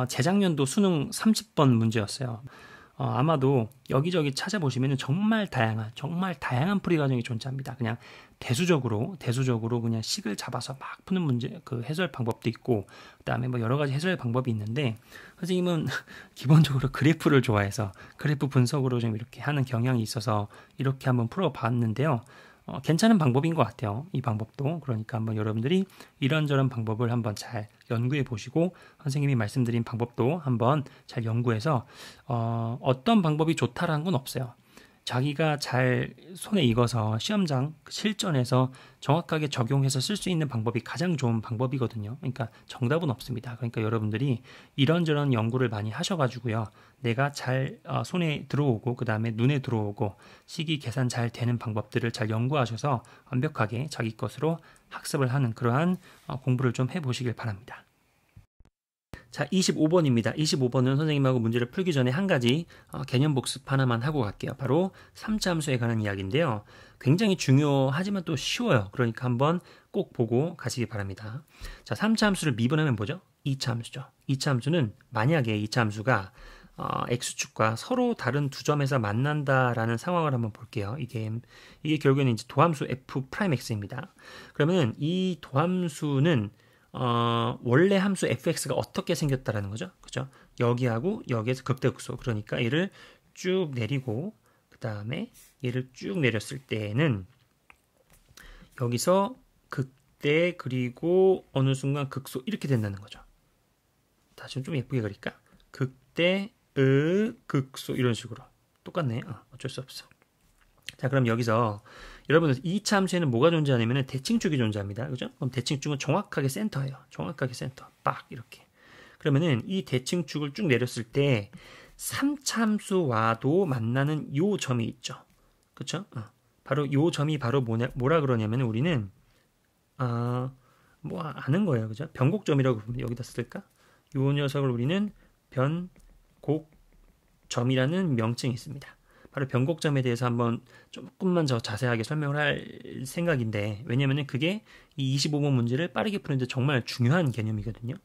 재작년도 수능 30번 문제였어요. 아마도 여기저기 찾아보시면 정말 다양한 풀이 과정이 존재합니다. 그냥 대수적으로 그냥 식을 잡아서 막 푸는 문제, 그 해설 방법도 있고, 그 다음에 뭐 여러 가지 해설 방법이 있는데, 선생님은 기본적으로 그래프를 좋아해서 그래프 분석으로 좀 이렇게 하는 경향이 있어서 이렇게 한번 풀어봤는데요. 괜찮은 방법인 것 같아요. 이 방법도. 그러니까 한번 여러분들이 이런저런 방법을 한번 잘 연구해 보시고 선생님이 말씀드린 방법도 한번 잘 연구해서 어떤 방법이 좋다라는 건 없어요. 자기가 잘 손에 익어서 시험장 실전에서 정확하게 적용해서 쓸 수 있는 방법이 가장 좋은 방법이거든요. 그러니까 정답은 없습니다. 그러니까 여러분들이 이런저런 연구를 많이 하셔가지고요. 내가 잘 손에 들어오고 그 다음에 눈에 들어오고 식이 계산 잘 되는 방법들을 잘 연구하셔서 완벽하게 자기 것으로 학습을 하는 그러한 공부를 좀 해보시길 바랍니다. 자, 25번입니다. 25번은 선생님하고 문제를 풀기 전에 한 가지 개념 복습 하나만 하고 갈게요. 바로 3차 함수에 관한 이야기인데요. 굉장히 중요하지만 또 쉬워요. 그러니까 한번 꼭 보고 가시기 바랍니다. 자, 3차 함수를 미분하면 뭐죠? 2차 함수죠. 2차 함수는 만약에 2차 함수가 x축과 서로 다른 두 점에서 만난다라는 상황을 한번 볼게요. 이게 결국에는 이제 도함수 f'x입니다. 그러면 이 도함수는 원래 함수 fx가 어떻게 생겼다라는 거죠. 그죠? 여기하고 여기에서 극대극소. 그러니까 얘를 쭉 내리고 그 다음에 얘를 쭉 내렸을 때는 여기서 극대 그리고 어느 순간 극소 이렇게 된다는 거죠. 다시 좀 예쁘게 그릴까? 극대 극소 이런 식으로 똑같네. 어쩔 수 없어. 자, 그럼 여기서 여러분들 2차 함수에는 뭐가 존재하냐면 대칭축이 존재합니다. 그죠? 그럼 대칭축은 정확하게 센터예요. 정확하게 센터. 빡 이렇게. 그러면은 이 대칭축을 쭉 내렸을 때 3차 함수와도 만나는 요 점이 있죠. 그렇죠? 바로 요 점이 바로 뭐라 그러냐면 우리는 뭐 아는 거예요. 그죠? 변곡점이라고 부르면 여기다 쓸까? 요 녀석을 우리는 변곡점이라는 명칭이 있습니다. 바로 변곡점에 대해서 한번 조금만 더 자세하게 설명을 할 생각인데, 왜냐면은 그게 이 25번 문제를 빠르게 푸는데 정말 중요한 개념이거든요.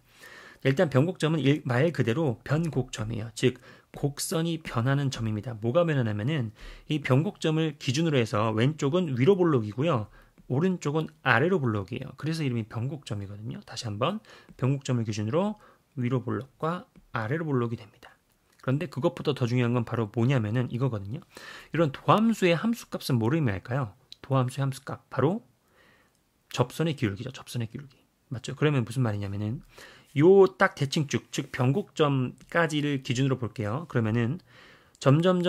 일단 변곡점은 말 그대로 변곡점이에요. 즉 곡선이 변하는 점입니다. 뭐가 변하냐면은 이 변곡점을 기준으로 해서 왼쪽은 위로 볼록이고요, 오른쪽은 아래로 볼록이에요. 그래서 이름이 변곡점이거든요. 다시 한번 변곡점을 기준으로 위로 볼록과 아래로 볼록이 됩니다. 그런데 그것보다 더 중요한 건 바로 뭐냐면은 이거거든요. 이런 도함수의 함수값은 뭐를 의미할까요? 도함수의 함수값 바로 접선의 기울기죠. 접선의 기울기. 맞죠? 그러면 무슨 말이냐면은 요 딱 대칭축, 즉 변곡점까지를 기준으로 볼게요. 그러면은 점점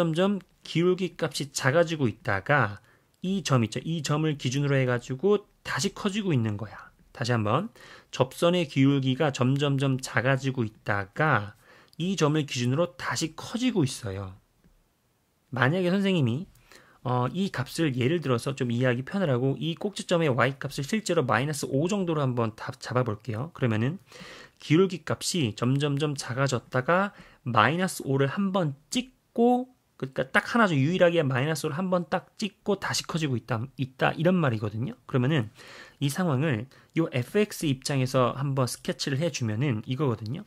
기울기 값이 작아지고 있다가 이 점 있죠. 이 점을 기준으로 해가지고 다시 커지고 있는 거야. 다시 한번 접선의 기울기가 점점 작아지고 있다가 이 점을 기준으로 다시 커지고 있어요. 만약에 선생님이 이 값을 예를 들어서 좀 이해하기 편하라고 이 꼭지점의 y값을 실제로 -5 정도로 한번 잡아볼게요. 그러면은 기울기 값이 점점 작아졌다가 -5를 한번 찍고, 그러니까 딱 하나죠. 유일하게 -5를 한번 딱 찍고 다시 커지고 있다 이런 말이거든요. 그러면은 이 상황을 이 fx 입장에서 한번 스케치를 해주면은 이거거든요.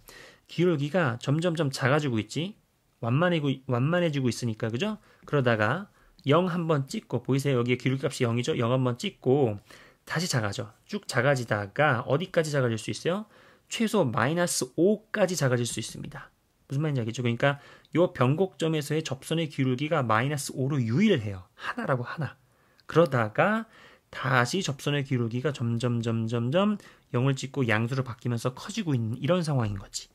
기울기가 점점 작아지고 있지. 완만해지고 있으니까, 그죠? 그러다가 0 한번 찍고, 보이세요? 여기에 기울기 값이 0이죠? 0 한번 찍고 다시 작아져. 쭉 작아지다가 어디까지 작아질 수 있어요? 최소 -5까지 작아질 수 있습니다. 무슨 말인지 알겠죠? 그러니까 이 변곡점에서의 접선의 기울기가 -5로 유의를 해요. 하나라고 하나. 그러다가 다시 접선의 기울기가 점점 0을 찍고 양수로 바뀌면서 커지고 있는 이런 상황인 거지.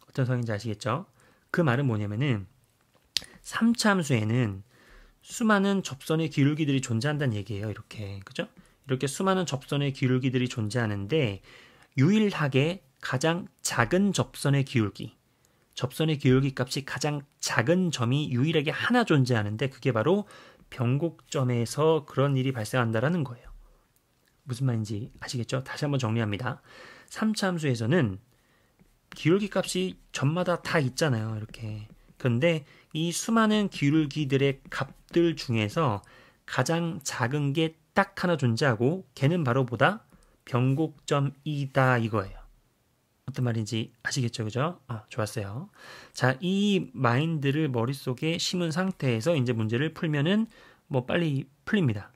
어떤 상황인지 아시겠죠? 그 말은 뭐냐면은 3차 함수에는 수많은 접선의 기울기들이 존재한다는 얘기예요. 이렇게. 그죠? 이렇게 수많은 접선의 기울기들이 존재하는데 유일하게 가장 작은 접선의 기울기 값이 가장 작은 점이 유일하게 하나 존재하는데 그게 바로 변곡점에서 그런 일이 발생한다라는 거예요. 무슨 말인지 아시겠죠? 다시 한번 정리합니다. 3차 함수에서는 기울기 값이 점마다 다 있잖아요. 이렇게. 그런데 이 수많은 기울기들의 값들 중에서 가장 작은 게 딱 하나 존재하고 걔는 바로 뭐다? 변곡점이다 이거예요. 어떤 말인지 아시겠죠? 그죠? 좋았어요. 자, 이 마인드를 머릿속에 심은 상태에서 이제 문제를 풀면은 뭐 빨리 풀립니다.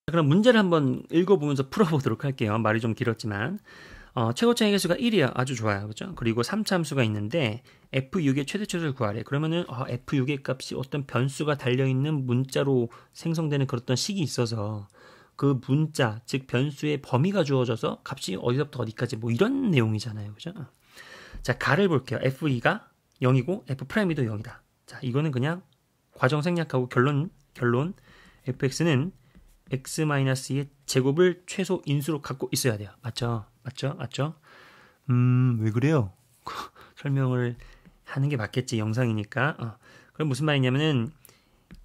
그럼 문제를 한번 읽어보면서 풀어보도록 할게요. 말이 좀 길었지만 최고차의 개수가 1이야. 아주 좋아요. 그죠? 그리고 3차 함수가 있는데 f6의 최대치수를 구하래. 그러면은 f6의 값이 어떤 변수가 달려있는 문자로 생성되는 그런 식이 있어서 그 문자, 즉 변수의 범위가 주어져서 값이 어디서부터 어디까지 뭐 이런 내용이잖아요. 그죠? 자, 가를 볼게요. f2가 0이고 f'도 0이다. 자, 이거는 그냥 과정 생략하고 결론 fx는 x-의 제곱을 최소 인수로 갖고 있어야 돼요. 맞죠? 왜 그래요? 설명을 하는 게 맞겠지. 영상이니까. 그럼 무슨 말이냐면은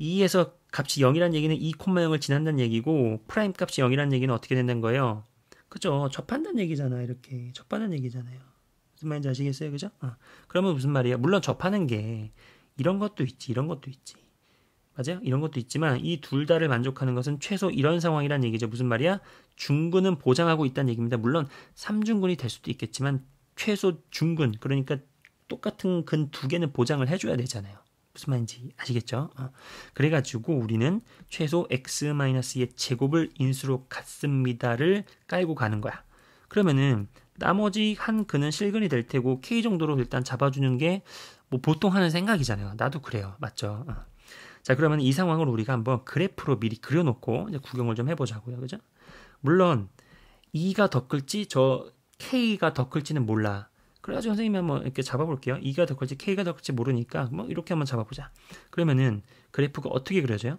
2에서 값이 0이라는 얘기는 2,0을 지난다는 얘기고 프라임 값이 0이라는 얘기는 어떻게 된다는 거예요? 그죠? 접한다는 얘기잖아. 이렇게 접한다는 얘기잖아요. 무슨 말인지 아시겠어요? 그죠? 그러면 무슨 말이에요? 물론 접하는 게 이런 것도 있지, 이런 것도 있지. 맞아요? 이런 것도 있지만 이 둘 다를 만족하는 것은 최소 이런 상황이란 얘기죠. 무슨 말이야? 중근은 보장하고 있다는 얘기입니다. 물론 3중근이 될 수도 있겠지만 최소 중근, 그러니까 똑같은 근 두 개는 보장을 해줘야 되잖아요. 무슨 말인지 아시겠죠? 그래가지고 우리는 최소 x-의 제곱을 인수로 갖습니다를 깔고 가는 거야. 그러면은 나머지 한 근은 실근이 될 테고 k 정도로 일단 잡아주는 게 뭐 보통 하는 생각이잖아요. 나도 그래요. 맞죠? 자, 그러면 이 상황을 우리가 한번 그래프로 미리 그려놓고 이제 구경을 좀 해보자고요. 그죠? 물론 2가 더 클지 저 k가 더 클지는 몰라. 그래가지고 선생님이 한번 이렇게 잡아볼게요. 2가 더 클지 k가 더 클지 모르니까 뭐 이렇게 한번 잡아보자. 그러면은 그래프가 어떻게 그려져요?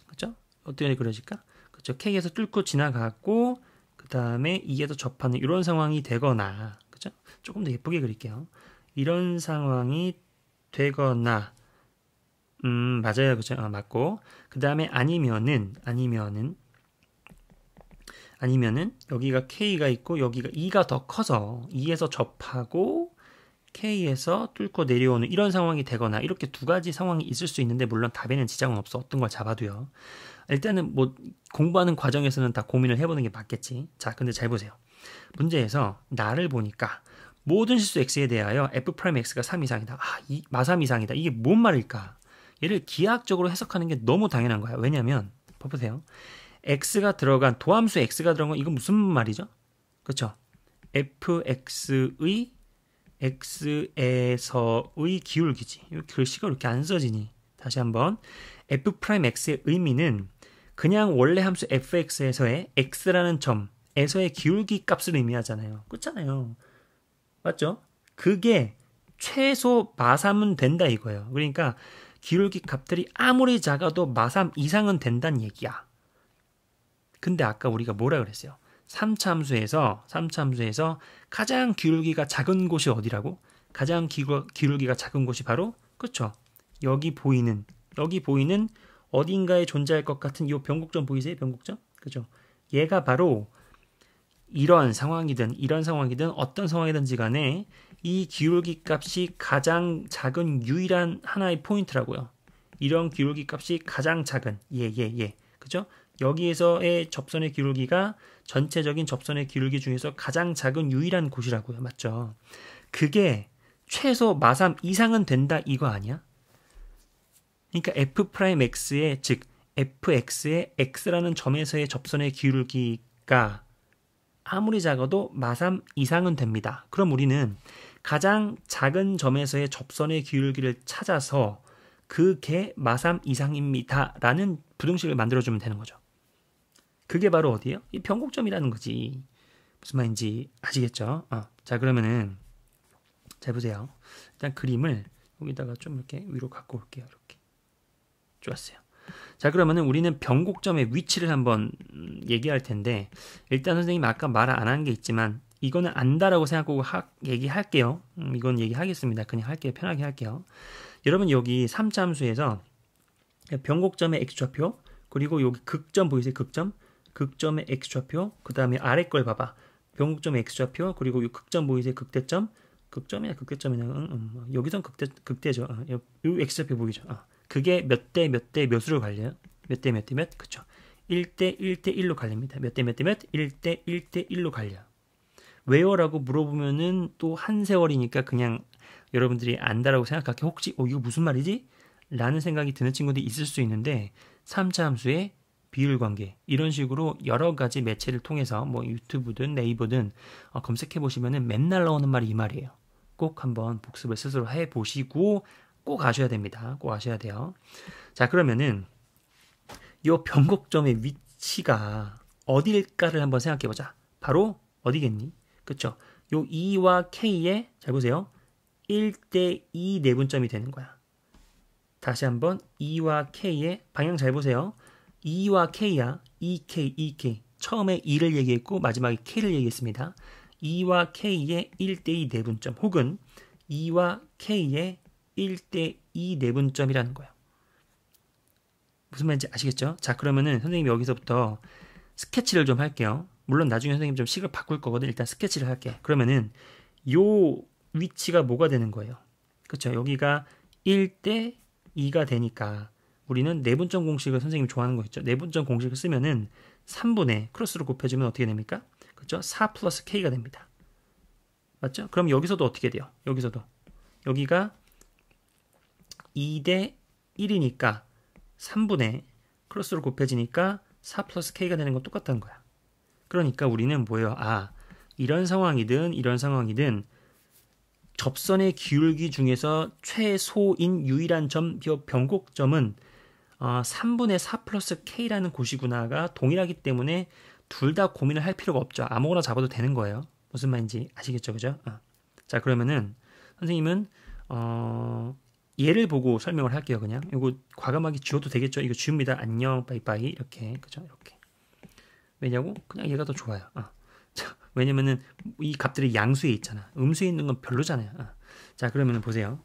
그죠? 어떻게 그려질까? 그죠? k에서 뚫고 지나가고 그 다음에 2에서 접하는 이런 상황이 되거나, 그죠? 조금 더 예쁘게 그릴게요. 이런 상황이 되거나, 맞아요. 그죠? 맞고. 그 다음에 아니면은 여기가 k가 있고 여기가 2가 더 커서 2에서 접하고 k에서 뚫고 내려오는 이런 상황이 되거나, 이렇게 두 가지 상황이 있을 수 있는데 물론 답에는 지장은 없어. 어떤 걸 잡아도요. 일단은 뭐 공부하는 과정에서는 다 고민을 해보는 게 맞겠지. 자, 근데 잘 보세요. 문제에서 나를 보니까 모든 실수 x에 대하여 f'x가 3 이상이다. 마3 이상이다. 이게 뭔 말일까? 얘를 기하학적으로 해석하는 게 너무 당연한 거야. 왜냐면 보세요. x가 들어간 도함수 x가 들어간 건 이건 무슨 말이죠? 그렇죠? fx의 x에서의 기울기지. 이 글씨가 이렇게 안 써지니. 다시 한번. f'x의 의미는 그냥 원래 함수 fx에서의 x라는 점에서의 기울기 값을 의미하잖아요. 그렇잖아요. 맞죠? 그게 최소 마3은 된다 이거예요. 그러니까 기울기 값들이 아무리 작아도 마3 이상은 된다는 얘기야. 근데 아까 우리가 뭐라 그랬어요? 3차 함수에서 가장 기울기가 작은 곳이 어디라고? 가장 기울기가 작은 곳이 바로, 그렇죠? 여기 보이는 어딘가에 존재할 것 같은 이 변곡점 보이세요? 변곡점? 그죠? 얘가 바로 이런 상황이든 어떤 상황이든지 간에 이 기울기 값이 가장 작은 유일한 하나의 포인트라고요. 이런 기울기 값이 가장 작은 그죠? 여기에서의 접선의 기울기가 전체적인 접선의 기울기 중에서 가장 작은 유일한 곳이라고요. 맞죠? 그게 최소 마3 이상은 된다 이거 아니야? 그러니까 f'x의 즉 fx의 x라는 점에서의 접선의 기울기가 아무리 작아도 마3 이상은 됩니다. 그럼 우리는 가장 작은 점에서의 접선의 기울기를 찾아서 그게 마3 이상입니다 라는 부등식을 만들어주면 되는 거죠. 그게 바로 어디예요? 이 변곡점이라는 거지. 무슨 말인지 아시겠죠? 자, 그러면은 잘 보세요. 일단 그림을 여기다가 좀 이렇게 위로 갖고 올게요. 이렇게. 좋았어요. 자, 그러면은 우리는 변곡점의 위치를 한번 얘기할 텐데, 일단 선생님 아까 말 안 한 게 있지만 이거는 안다라고 생각하고 얘기할게요. 이건 얘기하겠습니다. 그냥 할게요. 편하게 할게요. 여러분 여기 3차 함수에서 변곡점의 x좌표, 그리고 여기 극점 보이세요? 극점의 x좌표, 그 다음에 아래 걸 봐봐. 변곡점의 x좌표, 그리고 이 극점 보이세요? 극점이나 극대점이나 여기선 극대죠. 요 x좌표 보이죠? 그게 몇 대 몇으로 갈려요? 몇 대 몇? 그쵸? 1대 1대 1로 갈립니다. 몇 대 몇? 1대 1대 1로 갈려. 왜요? 라고 물어보면은 또 한 세월이니까 그냥 여러분들이 안다라고 생각할게. 혹시 이거 무슨 말이지? 라는 생각이 드는 친구들이 있을 수 있는데 3차 함수의 비율 관계, 이런 식으로 여러 가지 매체를 통해서 뭐 유튜브든 네이버든 검색해 보시면은 맨날 나오는 말이 이 말이에요. 꼭 한번 복습을 스스로 해 보시고 꼭 아셔야 됩니다. 꼭 아셔야 돼요. 자, 그러면은 이 변곡점의 위치가 어딜까를 한번 생각해 보자. 바로 어디겠니? 그쵸? 요 2와 K의, 잘 보세요. 1대 2 내분점이 되는 거야. 다시 한번 2와 K의 방향 잘 보세요. 2와 K야. 2K. 처음에 2를 얘기했고 마지막에 K를 얘기했습니다. 2와 K의 1대 2 내분점, 혹은 2와 K의 1대 2 내분점이라는 거예요. 무슨 말인지 아시겠죠? 자, 그러면은 선생님이 여기서부터 스케치를 좀 할게요. 물론 나중에 선생님 좀 식을 바꿀 거거든. 일단 스케치를 할게. 그러면은 요 위치가 뭐가 되는 거예요? 그렇죠? 여기가 1대 2가 되니까 우리는 내분점 공식을 선생님이 좋아하는 거 있죠? 내분점 공식을 쓰면은 3분의 크로스로 곱해주면 어떻게 됩니까? 그렇죠? 4 플러스 K가 됩니다. 맞죠? 그럼 여기서도 어떻게 돼요? 여기서도 여기가 2대 1이니까 3분의 크로스로 곱해지니까 4 플러스 K가 되는 건 똑같다는 거야. 그러니까 우리는 뭐예요? 이런 상황이든 이런 상황이든 접선의 기울기 중에서 최소인 유일한 점, 변곡점은 3분의 4 플러스 K라는 곳이구나가 동일하기 때문에 둘 다 고민을 할 필요가 없죠. 아무거나 잡아도 되는 거예요. 무슨 말인지 아시겠죠? 그죠? 자, 그러면은 선생님은 얘를 보고 설명을 할게요. 그냥 이거 과감하게 지워도 되겠죠? 이거 지웁니다. 안녕, 빠이빠이 이렇게 그죠? 이렇게. 왜냐고? 그냥 얘가 더 좋아요. 자, 왜냐면은 이 값들이 양수에 있잖아. 음수에 있는 건 별로잖아요. 자, 그러면 보세요.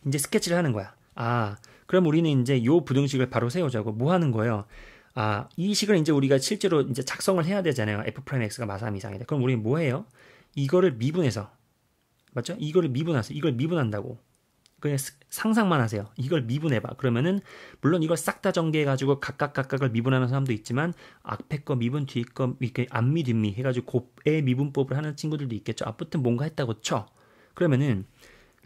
이제 스케치를 하는 거야. 그럼 우리는 이제 요 부등식을 바로 세우자고. 뭐 하는 거예요? 이 식을 이제 우리가 실제로 이제 작성을 해야 되잖아요. f'(x가 마삼 이상이다. 그럼 우리는 뭐 해요? 이거를 미분해서, 맞죠? 이거를 미분해서, 이걸 미분한다고. 그냥 상상만 하세요. 이걸 미분해봐. 그러면은 물론 이걸 싹 다 전개해가지고 각각을 미분하는 사람도 있지만 앞에 거 미분, 뒤에 거 이렇게 앞미 뒷미 해가지고 곱의 미분법을 하는 친구들도 있겠죠. 아무튼 뭔가 했다고 쳐. 그러면은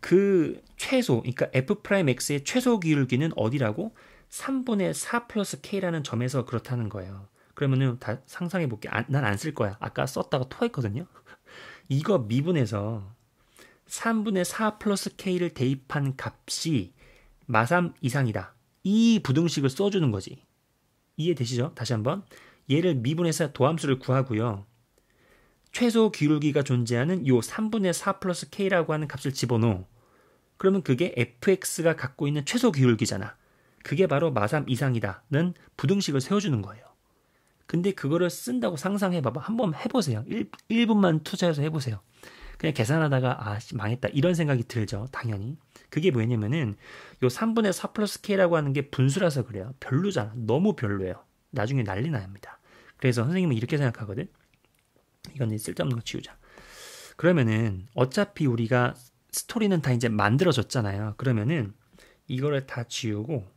그 최소, 그러니까 f'x의 최소 기울기는 어디라고? 3분의 4 플러스 k라는 점에서 그렇다는 거예요. 그러면은 다 상상해 볼게. 난 안 쓸 거야. 아까 썼다가 토했거든요. 이거 미분해서 3분의 4 플러스 k를 대입한 값이 마삼 이상이다. 이 부등식을 써주는 거지. 이해되시죠? 다시 한번. 얘를 미분해서 도함수를 구하고요. 최소 기울기가 존재하는 요 3분의 4 플러스 k라고 하는 값을 집어넣어. 그러면 그게 fx가 갖고 있는 최소 기울기잖아. 그게 바로 마삼 이상이다는 부등식을 세워주는 거예요. 근데 그거를 쓴다고 상상해봐봐. 한번 해보세요. 1분만 투자해서 해보세요. 그냥 계산하다가 망했다 이런 생각이 들죠. 당연히. 그게 뭐냐면은 요 3분의 4 플러스 k라고 하는 게 분수라서 그래요. 별로잖아. 너무 별로예요. 나중에 난리 나옵니다. 그래서 선생님은 이렇게 생각하거든. 이건 쓸데없는 거 지우자. 그러면은 어차피 우리가 스토리는 다 이제 만들어졌잖아요. 그러면은 이거를 다 지우고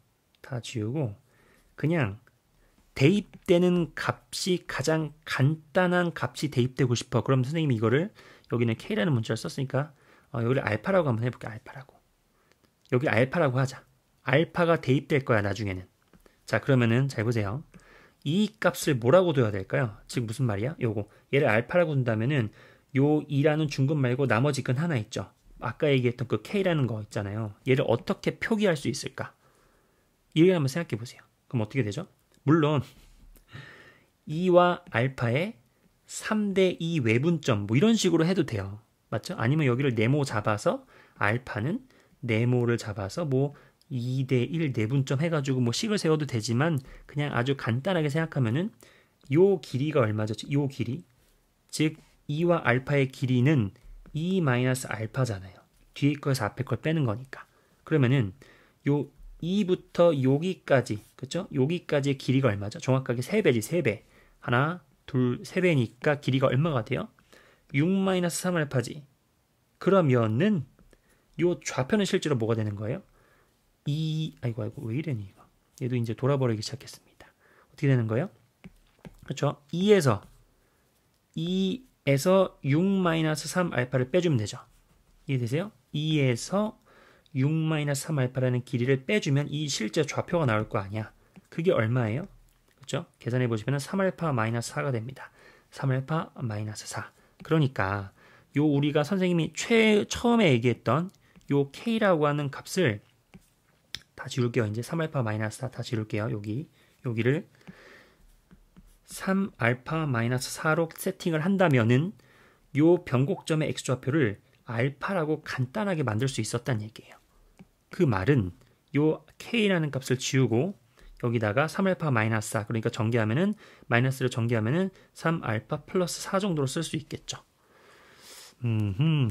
그냥 대입되는 값이 가장 간단한 값이 대입되고 싶어. 그럼 선생님이 이거를 여기는 K라는 문자를 썼으니까 여기를 알파라고 한번 해볼게요. 알파라고. 여기 알파라고 하자. 알파가 대입될 거야 나중에는. 자, 그러면은 잘 보세요. 이 값을 뭐라고 둬야 될까요? 즉 무슨 말이야? 요거 얘를 알파라고 둔다면은 요 2라는 중근 말고 나머지 근 하나 있죠. 아까 얘기했던 그 K라는 거 있잖아요. 얘를 어떻게 표기할 수 있을까? 이를 한번 생각해 보세요. 그럼 어떻게 되죠? 물론 2와 알파의 3대 2 외분점 뭐 이런 식으로 해도 돼요. 맞죠? 아니면 여기를 네모 잡아서 알파는 네모를 잡아서 뭐 2대 1 내분점 해가지고 뭐 식을 세워도 되지만 그냥 아주 간단하게 생각하면은 요 길이가 얼마죠? 요 길이 즉 2와 알파의 길이는 2 마이너스 알파잖아요. 뒤에 거에서 앞에 걸 빼는 거니까. 그러면은 요 2부터 여기까지 그렇죠? 여기까지의 길이가 얼마죠? 정확하게 3배지 3배. 하나 둘 3배니까 길이가 얼마가 돼요? 6 마이너스 3알파지. 그러면은 요 좌표는 실제로 뭐가 되는 거예요? 아이고 왜 이래니 이거. 얘도 이제 돌아버리기 시작했습니다. 어떻게 되는 거예요? 그렇죠? 2에서 6 마이너스 3알파를 빼주면 되죠. 이해되세요? 2에서 6 마이너스 3알파라는 길이를 빼주면 이 실제 좌표가 나올 거 아니야. 그게 얼마예요? 그렇죠? 계산해 보시면 3알파 마이너스 4가 됩니다. 3알파 마이너스 4. 그러니까 요 우리가 선생님이 처음에 얘기했던 요 K라고 하는 값을 다 지울게요. 이제 3알파 마이너스 4 다 지울게요. 여기를 3알파 마이너스 4로 세팅을 한다면은 요 변곡점의 x좌표를 알파라고 간단하게 만들 수 있었다는 얘기예요. 그 말은 요 k라는 값을 지우고 여기다가 3알파 마이너스 4 그러니까 전개하면은 마이너스를 전개하면은 3알파 플러스 4 정도로 쓸 수 있겠죠.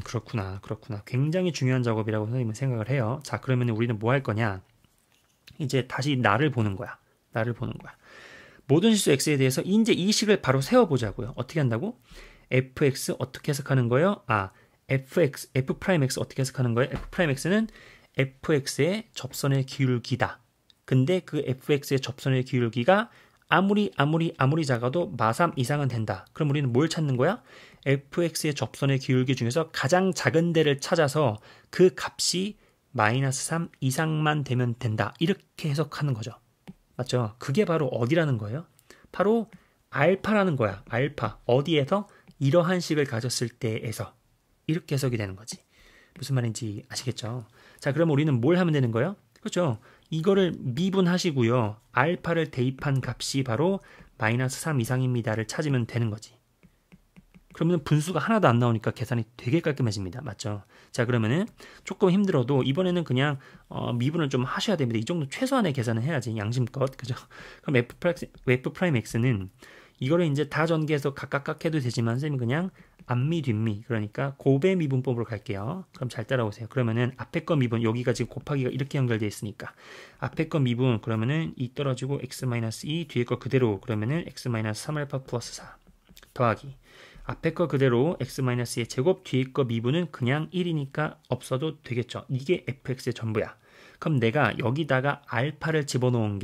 그렇구나. 굉장히 중요한 작업이라고 선생님은 생각을 해요. 자, 그러면 우리는 뭐 할 거냐? 이제 다시 나를 보는 거야. 모든 실수 x에 대해서 이제 이 식을 바로 세워보자고요. 어떻게 한다고? fx 어떻게 해석하는 거예요? f 프라임 x 어떻게 해석하는 거예요? f 프라임 x는 fx의 접선의 기울기다. 근데 그 fx의 접선의 기울기가 아무리 작아도 마삼 이상은 된다. 그럼 우리는 뭘 찾는 거야? fx의 접선의 기울기 중에서 가장 작은 데를 찾아서 그 값이 마이너스 3 이상만 되면 된다. 이렇게 해석하는 거죠. 맞죠? 그게 바로 어디라는 거예요? 바로 알파라는 거야. 알파. 어디에서? 이러한 식을 가졌을 때에서. 이렇게 해석이 되는 거지. 무슨 말인지 아시겠죠? 자, 그럼 우리는 뭘 하면 되는 거예요? 그렇죠? 이거를 미분하시고요. 알파를 대입한 값이 바로 마이너스 3 이상입니다를 찾으면 되는 거지. 그러면 분수가 하나도 안 나오니까 계산이 되게 깔끔해집니다. 맞죠? 자, 그러면은 조금 힘들어도 이번에는 그냥 미분을 좀 하셔야 됩니다. 이 정도 최소한의 계산을 해야지. 양심껏. 그죠? 그럼 f 프라임 x는 이거를 이제 다 전개해서 각각 해도 되지만 쌤이 그냥 앞미 뒷미 그러니까 곱의 미분법으로 갈게요. 그럼 잘 따라오세요. 그러면은 앞에 거 미분 여기가 지금 곱하기가 이렇게 연결되어 있으니까 앞에 거 미분 그러면은 2 떨어지고 x-2 뒤에 거 그대로 그러면은 x-3알파 플러스 4 더하기 앞에 거 그대로 x-2의 제곱 뒤에 거 미분은 그냥 1이니까 없어도 되겠죠. 이게 fx의 전부야. 그럼 내가 여기다가 알파를 집어넣은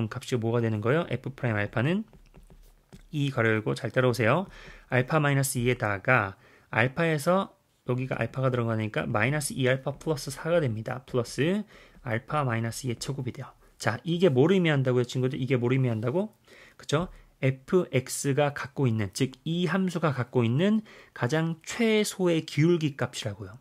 값이 뭐가 되는 거예요? f 프라임 알파는 2 가로 열고 잘 따라오세요. 알파 마이너스 2에다가 알파에서 여기가 알파가 들어가니까 마이너스 2알파 플러스 4가 됩니다. 플러스 알파 마이너스 2의 제곱이 돼요. 자, 이게 뭘 의미한다고요, 친구들? 이게 뭘 의미한다고? 그쵸? fx가 갖고 있는, 즉 이 함수가 갖고 있는 가장 최소의 기울기 값이라고요.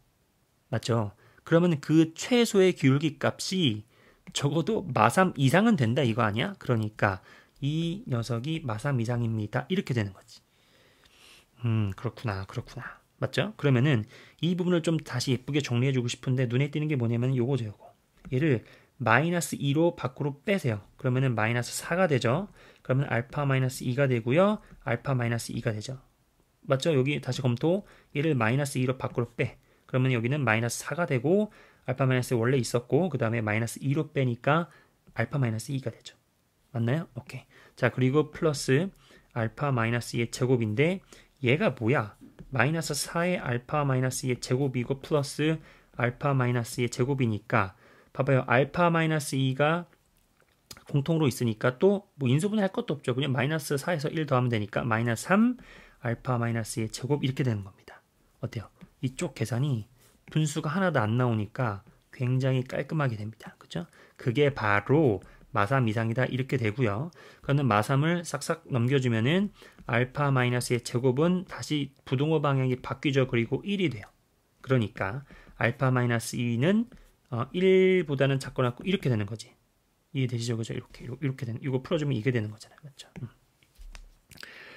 맞죠? 그러면 그 최소의 기울기 값이 적어도 마3 이상은 된다 이거 아니야? 그러니까 이 녀석이 마3 이상입니다. 이렇게 되는 거지. 그렇구나. 맞죠? 그러면은 이 부분을 좀 다시 예쁘게 정리해주고 싶은데 눈에 띄는 게 뭐냐면 요거죠, 요거. 얘를 마이너스 2로 밖으로 빼세요. 그러면은 마이너스 4가 되죠. 그러면 알파 마이너스 2가 되고요. 알파 마이너스 2가 되죠. 맞죠? 여기 다시 검토. 얘를 마이너스 2로 밖으로 빼. 그러면 여기는 마이너스 4가 되고 알파 마이너스 원래 있었고 그 다음에 마이너스 2로 빼니까 알파 마이너스 2가 되죠. 맞나요? 오케이. 자, 그리고 플러스 알파 마이너스 2의 제곱인데 얘가 뭐야? 마이너스 4의 알파 마이너스 2의 제곱이고 플러스 알파 마이너스 2의 제곱이니까 봐봐요. 알파 마이너스 2가 공통으로 있으니까 또 뭐 인수분해 할 것도 없죠. 그냥 마이너스 4에서 1 더하면 되니까 마이너스 3 알파 마이너스 2의 제곱 이렇게 되는 겁니다. 어때요? 이쪽 계산이 분수가 하나도 안 나오니까 굉장히 깔끔하게 됩니다. 그죠? 그게 바로 마3 이상이다 이렇게 되고요. 그러면 마3을 싹싹 넘겨주면은 알파 마이너스의 제곱은 다시 부동호 방향이 바뀌죠. 그리고 1이 돼요. 그러니까 알파 마이너스 2는 1보다는 작고 낮고 이렇게 되는 거지. 이해되시죠? 그죠? 이렇게 되는, 이거 풀어주면 이게 되는 거잖아요. 맞죠?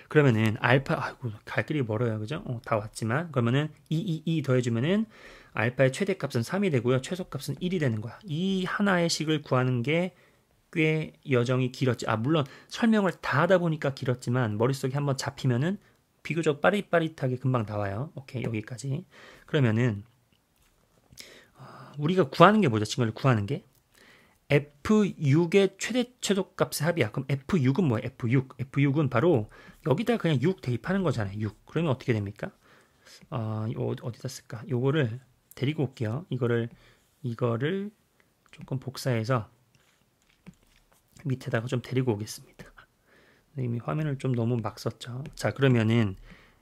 그러면은 알파, 아이고, 갈 길이 멀어요. 그죠? 다 왔지만, 그러면은 2 더해주면은 알파의 최대값은 3이 되고요. 최소값은 1이 되는 거야. 이 하나의 식을 구하는 게 꽤 여정이 길었지. 물론 설명을 다 하다 보니까 길었지만 머릿속에 한번 잡히면은 비교적 빠릿빠릿하게 금방 나와요. 오케이, 여기까지. 그러면은 우리가 구하는 게 뭐죠? 친구들 구하는 게 F6의 최소값의 합이야. 그럼 F6은 뭐야? F6은 바로 여기다 그냥 6 대입하는 거잖아요. 6. 그러면 어떻게 됩니까? 어디다 쓸까? 요거를 데리고 올게요. 이거를 조금 복사해서 밑에다가 좀 데리고 오겠습니다. 이미 화면을 좀 너무 막 썼죠. 자, 그러면은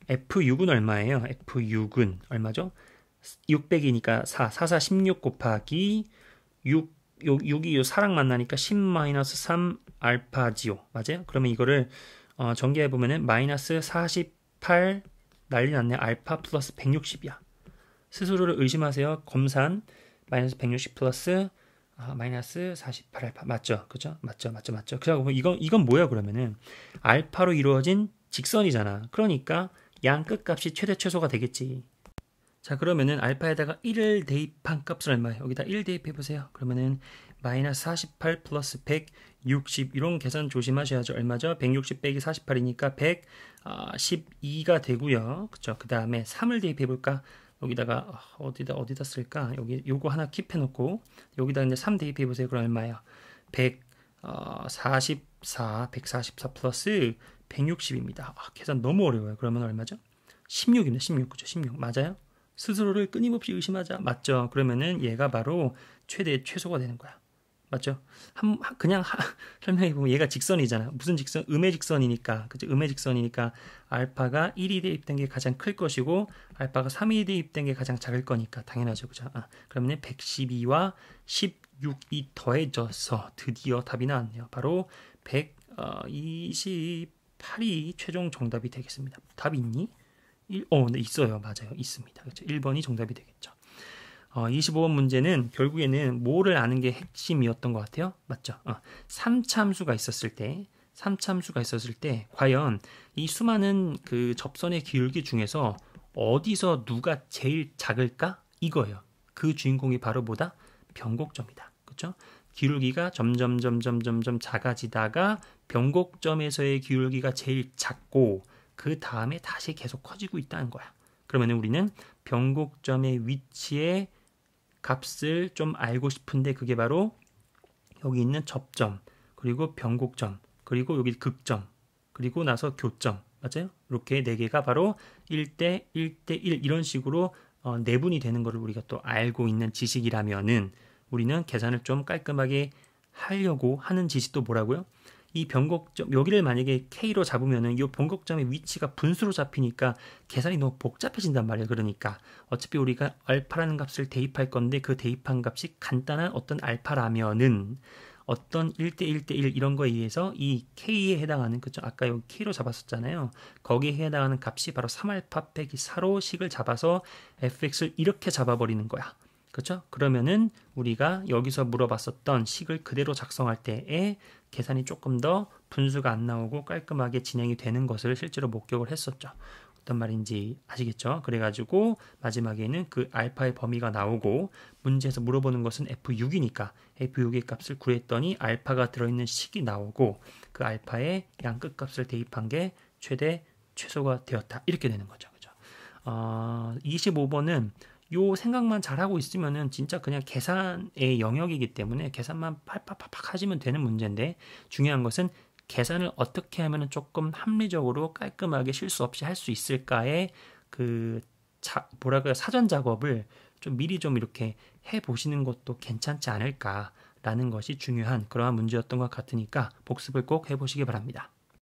F6은 얼마예요? F6은 얼마죠? 600이니까 4 16 곱하기 6이 요 4랑 만나니까 10-3 알파지요. 맞아요? 그러면 이거를 전개해보면은 마이너스 48 난리 났네. 알파 플러스 160이야. 스스로를 의심하세요. 검산 마이너스 160 플러스 마이너스 48 알파. 맞죠? 그죠? 맞죠? 그래서 이건 뭐야 그러면은 알파로 이루어진 직선이잖아. 그러니까 양 끝값이 최대 최소가 되겠지. 자, 그러면은 알파에다가 1을 대입한 값은 얼마예요? 여기다 1 대입해 보세요. 그러면은 마이너스 48 플러스 160 이런 계산 조심하셔야죠. 얼마죠? 160 빼기 48이니까 112가 되고요. 그쵸? 그 다음에 3을 대입해 볼까? 여기다가 어디다 쓸까? 요거 하나 킵해 놓고 여기다 이제 3 대입해 보세요. 그럼 얼마예요? 144 플러스 160입니다. 계산 너무 어려워요. 그러면 얼마죠? 16입니다. 16. 그죠? 16. 맞아요? 스스로를 끊임없이 의심하자. 맞죠? 그러면은 얘가 바로 최대 최소가 되는 거야. 맞죠? 그냥 설명해 보면 얘가 직선이잖아. 무슨 직선? 음의 직선이니까. 그죠? 음의 직선이니까 알파가 1이 대입된 게 가장 클 것이고 알파가 3이 대입된 게 가장 작을 거니까 당연하죠. 그죠? 그러면 112와 16이 더해져서 드디어 답이 나왔네요. 바로 128이 최종 정답이 되겠습니다. 답이 있니? 네, 있어요. 맞아요. 있습니다. 그렇죠? 1번이 정답이 되겠죠. 25번 문제는 결국에는 뭐를 아는 게 핵심이었던 것 같아요. 맞죠? 3참수가 있었을 때 과연 이 수많은 그 접선의 기울기 중에서 어디서 누가 제일 작을까? 이거예요. 그 주인공이 바로 뭐다? 변곡점이다. 그렇죠? 기울기가 점점 작아지다가 변곡점에서의 기울기가 제일 작고 그 다음에 다시 계속 커지고 있다는 거야. 그러면 우리는 변곡점의 위치에 값을 좀 알고 싶은데 그게 바로 여기 있는 접점, 그리고 변곡점, 그리고 여기 극점, 그리고 나서 교점. 맞아요? 이렇게 네 개가 바로 1대 1대 1 이런 식으로 내분이 되는 것을 우리가 또 알고 있는 지식이라면은 우리는 계산을 좀 깔끔하게 하려고 하는 지식도 뭐라고요? 이 변곡점 여기를 만약에 K로 잡으면은 이 변곡점의 위치가 분수로 잡히니까 계산이 너무 복잡해진단 말이에요. 그러니까 어차피 우리가 알파라는 값을 대입할 건데 그 대입한 값이 간단한 어떤 알파라면은 어떤 1대 1대 1 이런 거에 의해서 이 K에 해당하는 그죠? 아까 여기 K로 잡았었잖아요. 거기에 해당하는 값이 바로 3알파 빼기 4로 식을 잡아서 fx를 이렇게 잡아버리는 거야. 그렇죠? 그러면은 우리가 여기서 물어봤었던 식을 그대로 작성할 때에 계산이 조금 더 분수가 안 나오고 깔끔하게 진행이 되는 것을 실제로 목격을 했었죠. 어떤 말인지 아시겠죠? 그래가지고 마지막에는 그 알파의 범위가 나오고 문제에서 물어보는 것은 F6이니까 F6의 값을 구했더니 알파가 들어있는 식이 나오고 그 알파의 양 끝값을 대입한 게 최대 최소가 되었다. 이렇게 되는 거죠. 그죠? 25번은 요 생각만 잘하고 있으면은 진짜 그냥 계산의 영역이기 때문에 계산만 팍팍팍 하시면 되는 문제인데 중요한 것은 계산을 어떻게 하면은 조금 합리적으로 깔끔하게 실수 없이 할 수 있을까의 그 사전 작업을 좀 미리 좀 이렇게 해 보시는 것도 괜찮지 않을까라는 것이 중요한 그러한 문제였던 것 같으니까 복습을 꼭 해보시기 바랍니다.